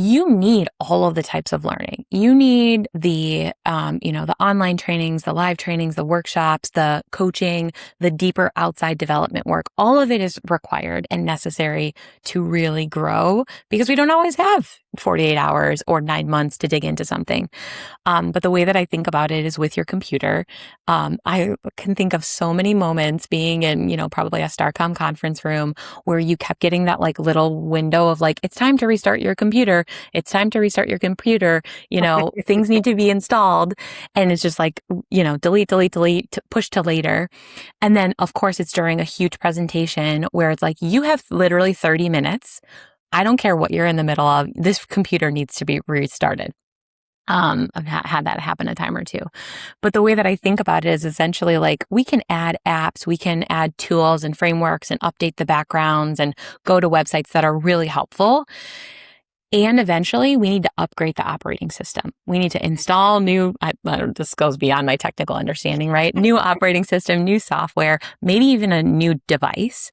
you need all of the types of learning. You need the online trainings, the live trainings, the workshops, the coaching, the deeper outside development work. All of it is required and necessary to really grow because we don't always have 48 hours or 9 months to dig into something. But the way that I think about it is with your computer. I can think of so many moments being in, probably a Starcom conference room where you kept getting that like little window of like, it's time to restart your computer. It's time to restart your computer. Things need to be installed. And it's just like, delete, delete, delete, push to later. And then of course it's during a huge presentation where it's like, you have literally 30 minutes. I don't care what you're in the middle of. This computer needs to be restarted. I've had that happen a time or two. But the way that I think about it is essentially like we can add apps, we can add tools and frameworks and update the backgrounds and go to websites that are really helpful. And eventually we need to upgrade the operating system. We need to install this goes beyond my technical understanding, right? New operating system, new software, maybe even a new device.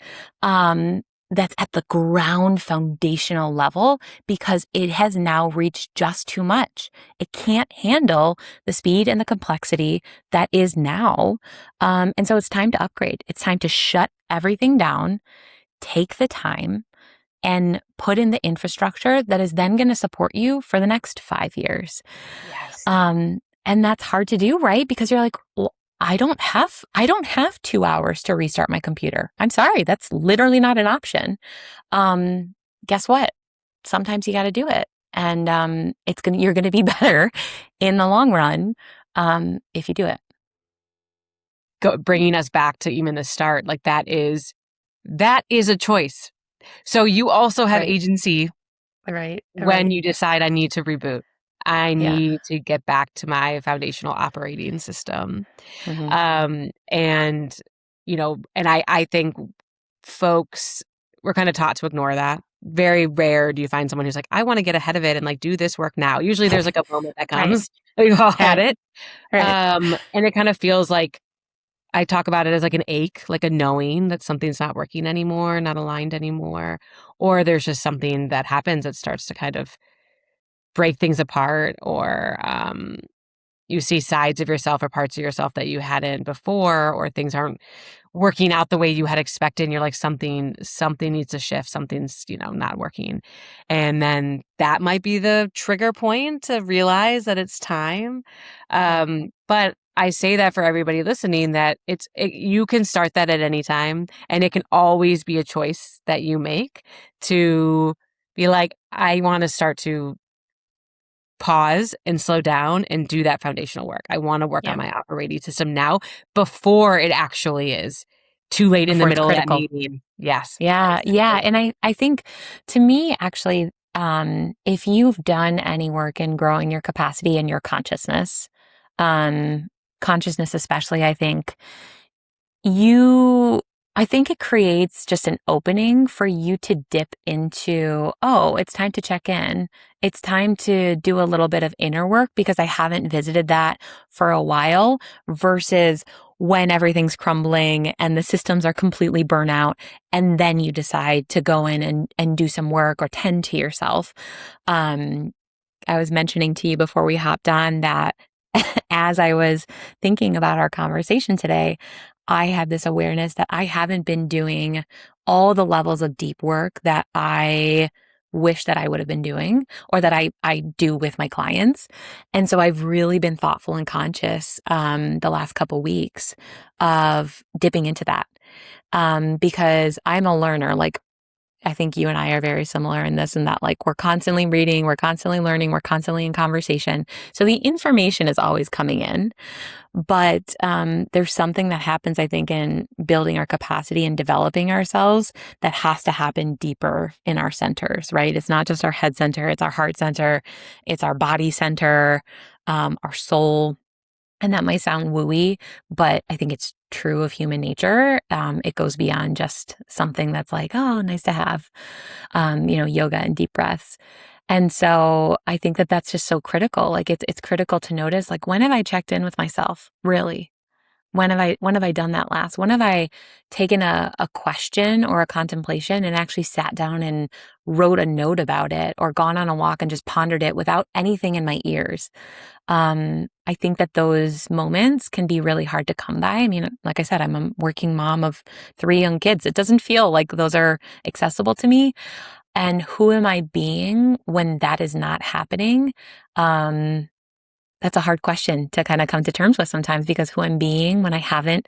That's at the ground foundational level because it has now reached just too much. It can't handle the speed and the complexity that is now. And so it's time to upgrade. It's time to shut everything down, take the time, and put in the infrastructure that is then going to support you for the next 5 years. Yes. And that's hard to do, right? Because you're like, well, I don't have 2 hours to restart my computer. I'm sorry. That's literally not an option. Guess what? Sometimes you got to do it. And, you're going to be better in the long run, if you do it. Bringing us back to even the start, like that is a choice. So you also have agency, right? When you decide I need to reboot. I need to get back to my foundational operating system. Mm-hmm. And I think folks, we're kind of taught to ignore that. Very rare do you find someone who's like, I want to get ahead of it and like do this work now. Usually there's like a moment that comes. We've all had it. And it kind of feels like I talk about it as like an ache, like a knowing that something's not working anymore, not aligned anymore, or there's just something that happens that starts to kind of break things apart, or you see sides of yourself or parts of yourself that you hadn't before, or things aren't working out the way you had expected. And you're like, something needs to shift. Something's, not working. And then that might be the trigger point to realize that it's time. But I say that for everybody listening, that you can start that at any time, and it can always be a choice that you make to be like, I want to start to pause and slow down and do that foundational work. I want to work on my operating system now before it actually is too late in the middle of that meeting. Yes. Yeah. Yeah. And I think to me, actually, if you've done any work in growing your capacity and your consciousness, especially, I think it creates just an opening for you to dip into, oh, it's time to check in. It's time to do a little bit of inner work because I haven't visited that for a while, versus when everything's crumbling and the systems are completely burnout, and then you decide to go in and do some work or tend to yourself. I was mentioning to you before we hopped on that as I was thinking about our conversation today, I had this awareness that I haven't been doing all the levels of deep work that I wish that I would have been doing, or that I do with my clients. And so I've really been thoughtful and conscious the last couple weeks of dipping into that, because I'm a learner. Like, I think you and I are very similar in this and that, like, we're constantly reading, we're constantly learning, we're constantly in conversation. So the information is always coming in. But there's something that happens, I think, in building our capacity and developing ourselves that has to happen deeper in our centers, right? It's not just our head center, it's our heart center, it's our body center, our soul. And that might sound wooey, but I think it's true of human nature. It goes beyond just something that's like, oh, nice to have, yoga and deep breaths. And so I think that that's just so critical. Like it's critical to notice, like, when have I checked in with myself? Really? When have I done that last? When have I taken a question or a contemplation and actually sat down and wrote a note about it, or gone on a walk and just pondered it without anything in my ears? I think that those moments can be really hard to come by. I mean, like I said, I'm a working mom of 3 young kids. It doesn't feel like those are accessible to me. And who am I being when that is not happening? Um, that's a hard question to kind of come to terms with sometimes, because who I'm being when I haven't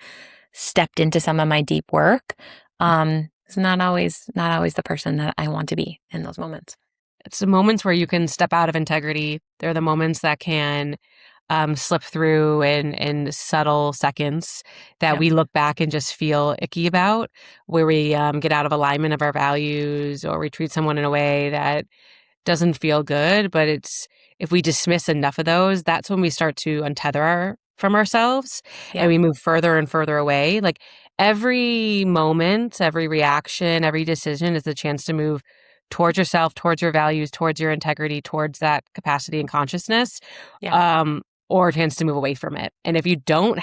stepped into some of my deep work, is not always the person that I want to be in those moments. It's the moments where you can step out of integrity. They're the moments that can slip through in subtle seconds that Yep. we look back and just feel icky about, where we get out of alignment of our values, or we treat someone in a way that doesn't feel good. But it's, if we dismiss enough of those, that's when we start to untether from ourselves, and Yep. we move further and further away. Like every moment, every reaction, every decision is the chance to move towards yourself, towards your values, towards your integrity, towards that capacity and consciousness, Yeah. um, or a chance to move away from it. And if you don't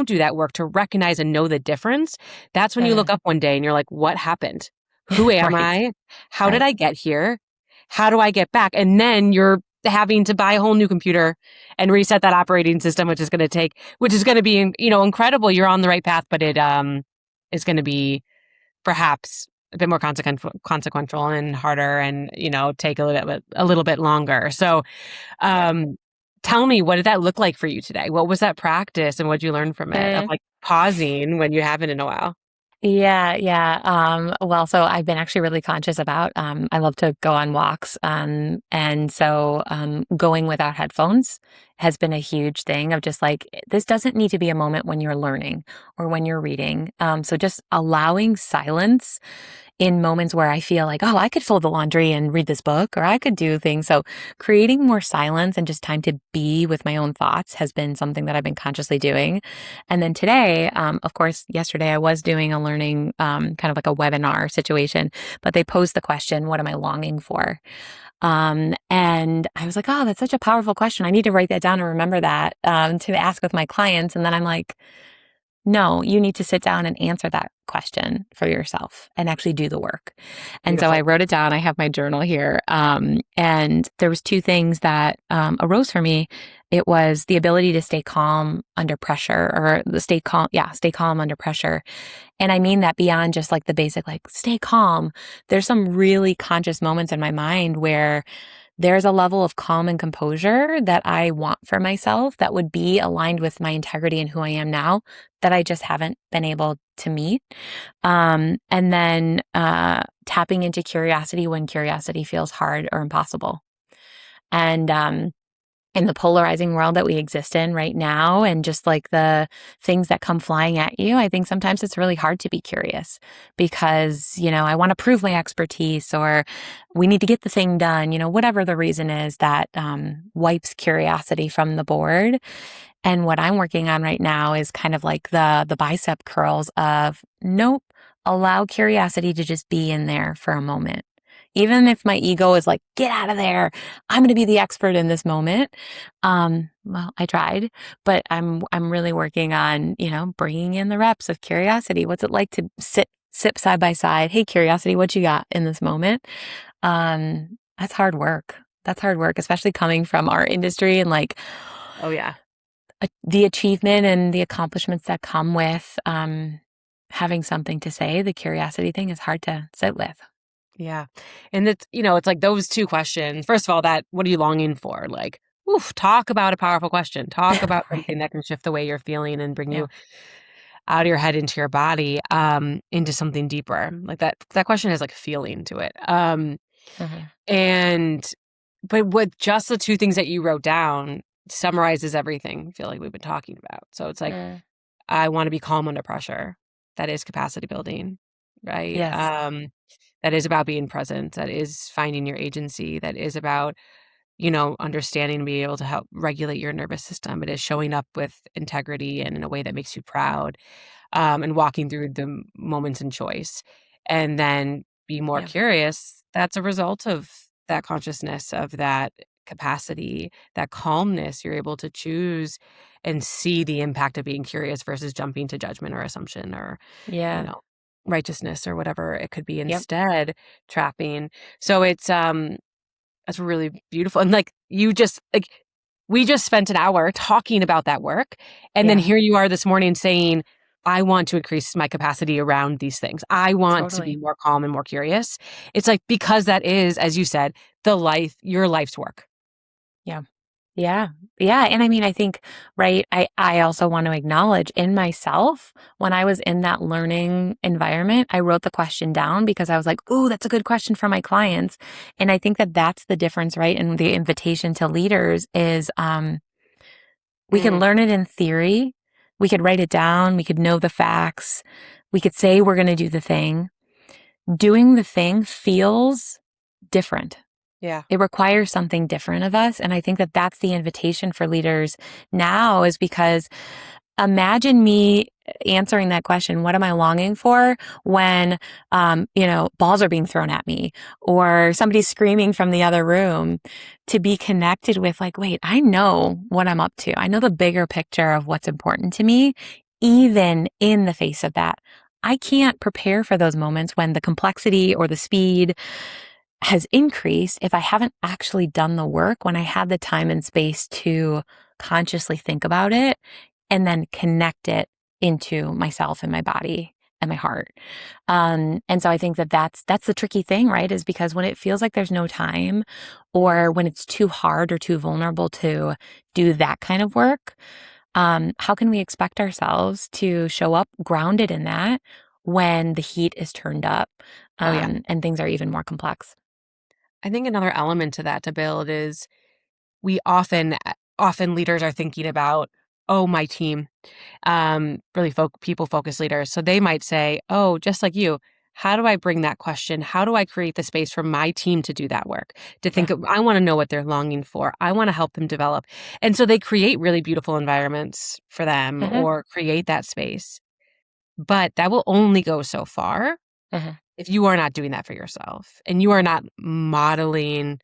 do that work to recognize and know the difference, that's when you look Mm. up one day and you're like, what happened? Who am Right. I? How did Right. I get here? How do I get back? And then you're having to buy a whole new computer and reset that operating system, which is going to be, incredible. You're on the right path, but it is going to be perhaps a bit more consequential and harder, and take a little bit longer. So, Yep. um, tell me, what did that look like for you today? What was that practice, and what did you learn from it? Of Mm. like pausing when you haven't in a while. Yeah, yeah. Well, so I've been actually really conscious about, I love to go on walks. And so, going without headphones has been a huge thing of just like, this doesn't need to be a moment when you're learning or when you're reading. So just allowing silence in moments where I feel like, oh, I could fold the laundry and read this book, or I could do things. So creating more silence and just time to be with my own thoughts has been something that I've been consciously doing. And then today, of course, yesterday I was doing a learning, kind of like a webinar situation, but they posed the question, what am I longing for? And I was like, oh, that's such a powerful question. I need to write that down and remember that, to ask with my clients. And then I'm like, no, you need to sit down and answer that question for yourself and actually do the work. And so I Beautiful. wrote it down. I have my journal here. And there was two things that arose for me. It was the ability to stay calm under pressure, or the stay calm under pressure. And I mean that beyond just like the basic, like stay calm. There's some really conscious moments in my mind where there's a level of calm and composure that I want for myself that would be aligned with my integrity and who I am now, that I just haven't been able to meet. And then tapping into curiosity when curiosity feels hard or impossible. And in the polarizing world that we exist in right now, and just like the things that come flying at you, I think sometimes it's really hard to be curious because, I want to prove my expertise, or we need to get the thing done, whatever the reason is that wipes curiosity from the board. And what I'm working on right now is kind of like the bicep curls of, nope, allow curiosity to just be in there for a moment. Even if my ego is like, get out of there, I'm going to be the expert in this moment. Well, I tried, but I'm really working on, bringing in the reps of curiosity. What's it like to sit side by side? Hey, curiosity, what you got in this moment? That's hard work. That's hard work, especially coming from our industry and like Oh yeah. the achievement and the accomplishments that come with having something to say. The curiosity thing is hard to sit with. Yeah. And it's like those two questions. First of all, that, what are you longing for? Like, oof, talk about a powerful question. Talk about something Right. that can shift the way you're feeling and bring Yeah. you out of your head into your body, into something deeper. Like that question has like feeling to it. Uh-huh. And but what, just the two things that you wrote down summarizes everything I feel like we've been talking about. So it's like, Mm. I want to be calm under pressure. That is capacity building, right? Yes. That is about being present. That is finding your agency. That is about, understanding and being able to help regulate your nervous system. It is showing up with integrity and in a way that makes you proud, and walking through the moments in choice. And then be more Yeah. curious. That's a result of that consciousness, of that capacity, that calmness. You're able to choose and see the impact of being curious versus jumping to judgment or assumption, or, you Yeah. know, righteousness or whatever it could be, Yep. instead trapping. So that's really beautiful. And like, we just spent an hour talking about that work. And then Yeah. here you are this morning saying, I want to increase my capacity around these things. I want to be Totally. more calm and more curious. It's like, because that is, as you said, your life's work. Yeah. Yeah. Yeah. And I mean, I think, right, I also want to acknowledge in myself, when I was in that learning environment, I wrote the question down because I was like, ooh, that's a good question for my clients. And I think that that's the difference, right? And the invitation to leaders is we can Mm, learn it in theory. We could write it down. We could know the facts. We could say we're going to do the thing. Doing the thing feels different. yeah. It requires something different of us. And I think that that's the invitation for leaders now, is because imagine me answering that question, what am I longing for, when, balls are being thrown at me or somebody's screaming from the other room, to be connected with like, wait, I know what I'm up to. I know the bigger picture of what's important to me, even in the face of that. I can't prepare for those moments when the complexity or the speed has increased if I haven't actually done the work, when I had the time and space to consciously think about it and then connect it into myself and my body and my heart. And so I think that that's the tricky thing, right? Is because when it feels like there's no time, or when it's too hard or too vulnerable to do that kind of work, how can we expect ourselves to show up grounded in that when the heat is turned up, Oh, yeah. and things are even more complex? I think another element to that to build is we often leaders are thinking about, oh, my team, really people focused leaders. So they might say, oh, just like you, how do I bring that question? How do I create the space for my team to do that work? To think Yeah. of, I want to know what they're longing for. I want to help them develop. And so they create really beautiful environments for them Mhm, or create that space. But that will only go so far mhm. if you are not doing that for yourself and you are not modeling,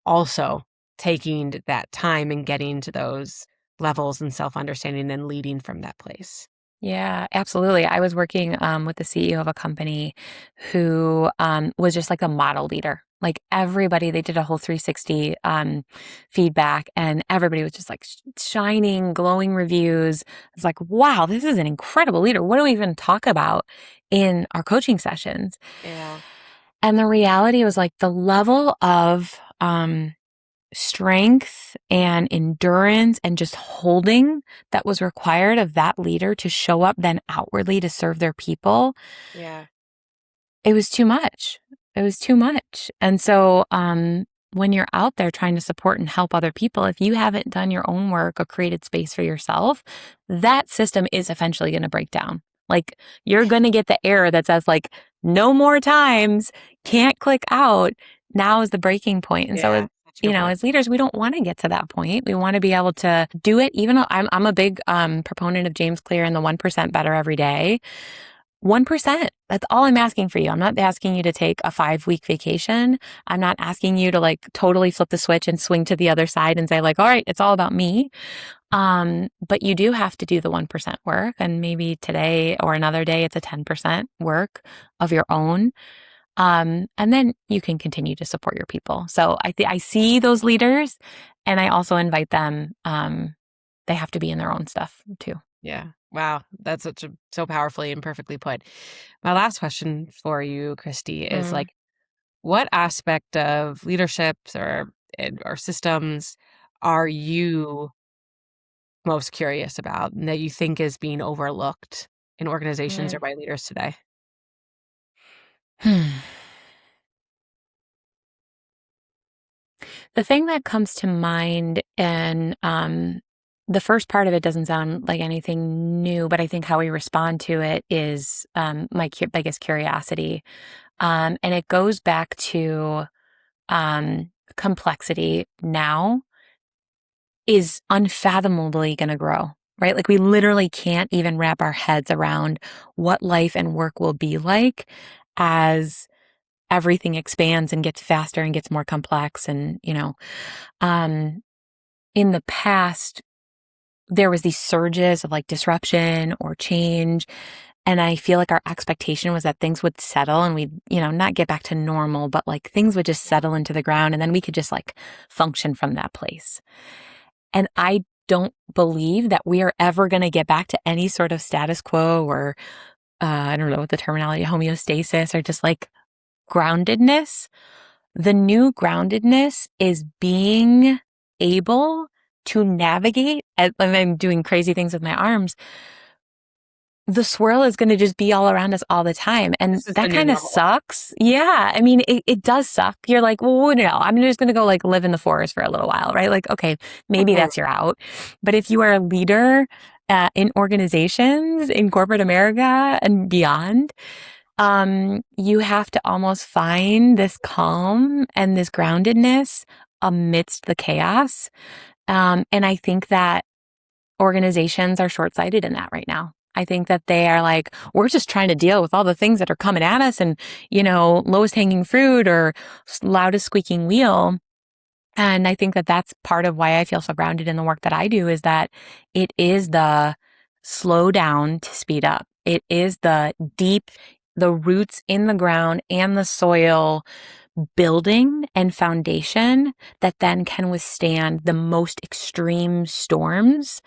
also taking that time and getting to those levels and self-understanding and leading from that place. Yeah, absolutely. I was working with the CEO of a company who was just like a model leader. Like everybody, they did a whole 360 feedback, and everybody was just like shining, glowing reviews. It's like, wow, this is an incredible leader. What do we even talk about in our coaching sessions? Yeah. And the reality was like the level of strength and endurance and just holding that was required of that leader to show up then outwardly to serve their people, Yeah. it was too much. It was too much. And so, when you're out there trying to support and help other people, if you haven't done your own work or created space for yourself, that system is eventually going to break down. Like you're going to get the error that says like, no more times, can't click out. Now is the breaking point. And so, Yeah. Such a good point. as leaders, we don't want to get to that point. We want to be able to do it. Even though I'm a big proponent of James Clear and the 1% better every day. 1%. That's all I'm asking for you. I'm not asking you to take a 5-week vacation. I'm not asking you to like totally flip the switch and swing to the other side and say like, all right, it's all about me. But you do have to do the 1% work. And maybe today or another day, it's a 10% work of your own. And then you can continue to support your people. So I see those leaders, and I also invite them. They have to be in their own stuff too. Yeah. Wow. That's so powerfully and perfectly put. My last question for you, Christy, is Mm, like, what aspect of leaderships or systems are you most curious about and that you think is being overlooked in organizations or mm. by leaders today? The thing that comes to mind, and the first part of it doesn't sound like anything new, but I think how we respond to it is my biggest curiosity. And it goes back to complexity now is unfathomably going to grow, right? Like we literally can't even wrap our heads around what life and work will be like as everything expands and gets faster and gets more complex. And, um, in the past, there was these surges of like disruption or change. And I feel like our expectation was that things would settle and we'd, not get back to normal, but like things would just settle into the ground and then we could just like function from that place. And I don't believe that we are ever going to get back to any sort of status quo or, I don't know what the terminology, homeostasis, or just like groundedness. The new groundedness is being able to navigate. I'm doing crazy things with my arms. The swirl is going to just be all around us all the time. And This is the that new kind of normal. sucks. Yeah. I mean, it does suck. You're like, well, no, I'm just going to go like live in the forest for a little while, right? Like, okay, maybe Mhm. that's your out. But if you are a leader in organizations, in corporate America and beyond, you have to almost find this calm and this groundedness amidst the chaos. And I think that organizations are short-sighted in that right now. I think that they are like, we're just trying to deal with all the things that are coming at us and, lowest hanging fruit or loudest squeaking wheel. And I think that that's part of why I feel so grounded in the work that I do, is that it is the slow down to speed up. It is the roots in the ground and the soil building and foundation that then can withstand the most extreme storms.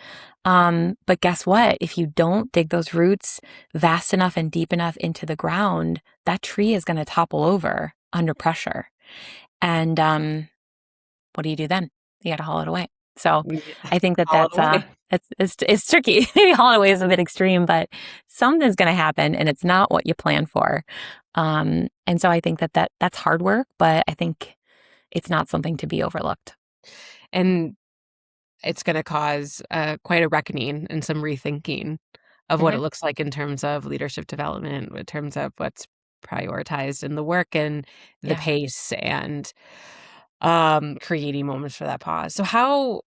But guess what? If you don't dig those roots vast enough and deep enough into the ground, that tree is going to topple over under pressure. And what do you do then? You got to haul it away. So Yeah. I think that All the way. it's tricky. Maybe haul it away is a bit extreme, but something's going to happen and it's not what you plan for. And so I think that's hard work, but I think it's not something to be overlooked. And it's going to cause quite a reckoning and some rethinking of what Mm-hmm. it looks like in terms of leadership development, in terms of what's prioritized in the work and the Yeah. pace and creating moments for that pause. So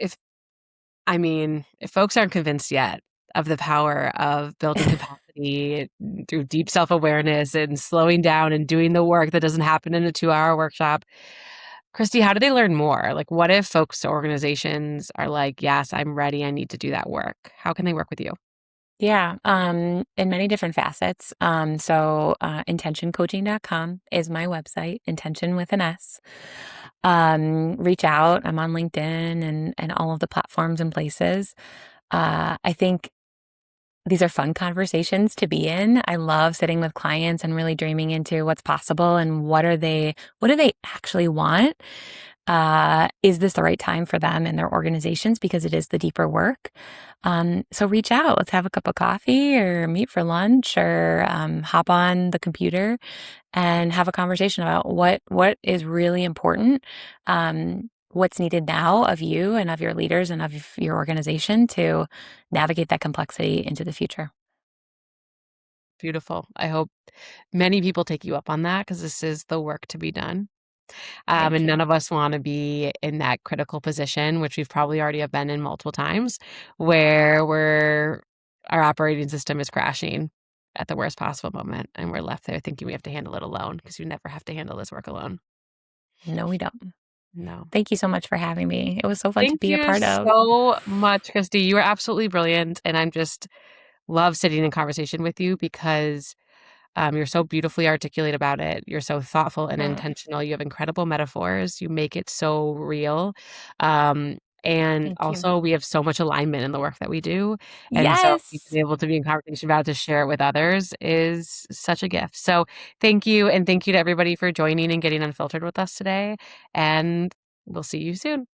if if folks aren't convinced yet of the power of building capacity through deep self-awareness and slowing down and doing the work that doesn't happen in a 2-hour workshop, Christi, how do they learn more? Like, what if folks or organizations are like, yes, I'm ready, I need to do that work? How can they work with you? Yeah, in many different facets. So intentioncoaching.com is my website, intention with an S. Reach out. I'm on LinkedIn and all of the platforms and places. I think these are fun conversations to be in. I love sitting with clients and really dreaming into what's possible and what do they actually want? Is this the right time for them and their organizations? Because it is the deeper work. So reach out. Let's have a cup of coffee or meet for lunch or hop on the computer and have a conversation about what is really important, what's needed now of you and of your leaders and of your organization to navigate that complexity into the future. Beautiful. I hope many people take you up on that because this is the work to be done. Thank And you. none of us want to be in that critical position, which we've probably already have been in multiple times, where our operating system is crashing at the worst possible moment, and we're left there thinking we have to handle it alone because you never have to handle this work alone. No, we don't. No. Thank you so much for having me. It was so fun to Thank be a you part of. so much, Christi. You are absolutely brilliant, and I'm just love sitting in conversation with you because you're so beautifully articulate about it. You're so thoughtful and Mm, intentional. You have incredible metaphors. You make it so real. And thank you. also, we have so much alignment in the work that we do. And so, Yes. being able to be in conversation about it, to share it with others is such a gift. So, thank you. And thank you to everybody for joining and getting unfiltered with us today. And we'll see you soon.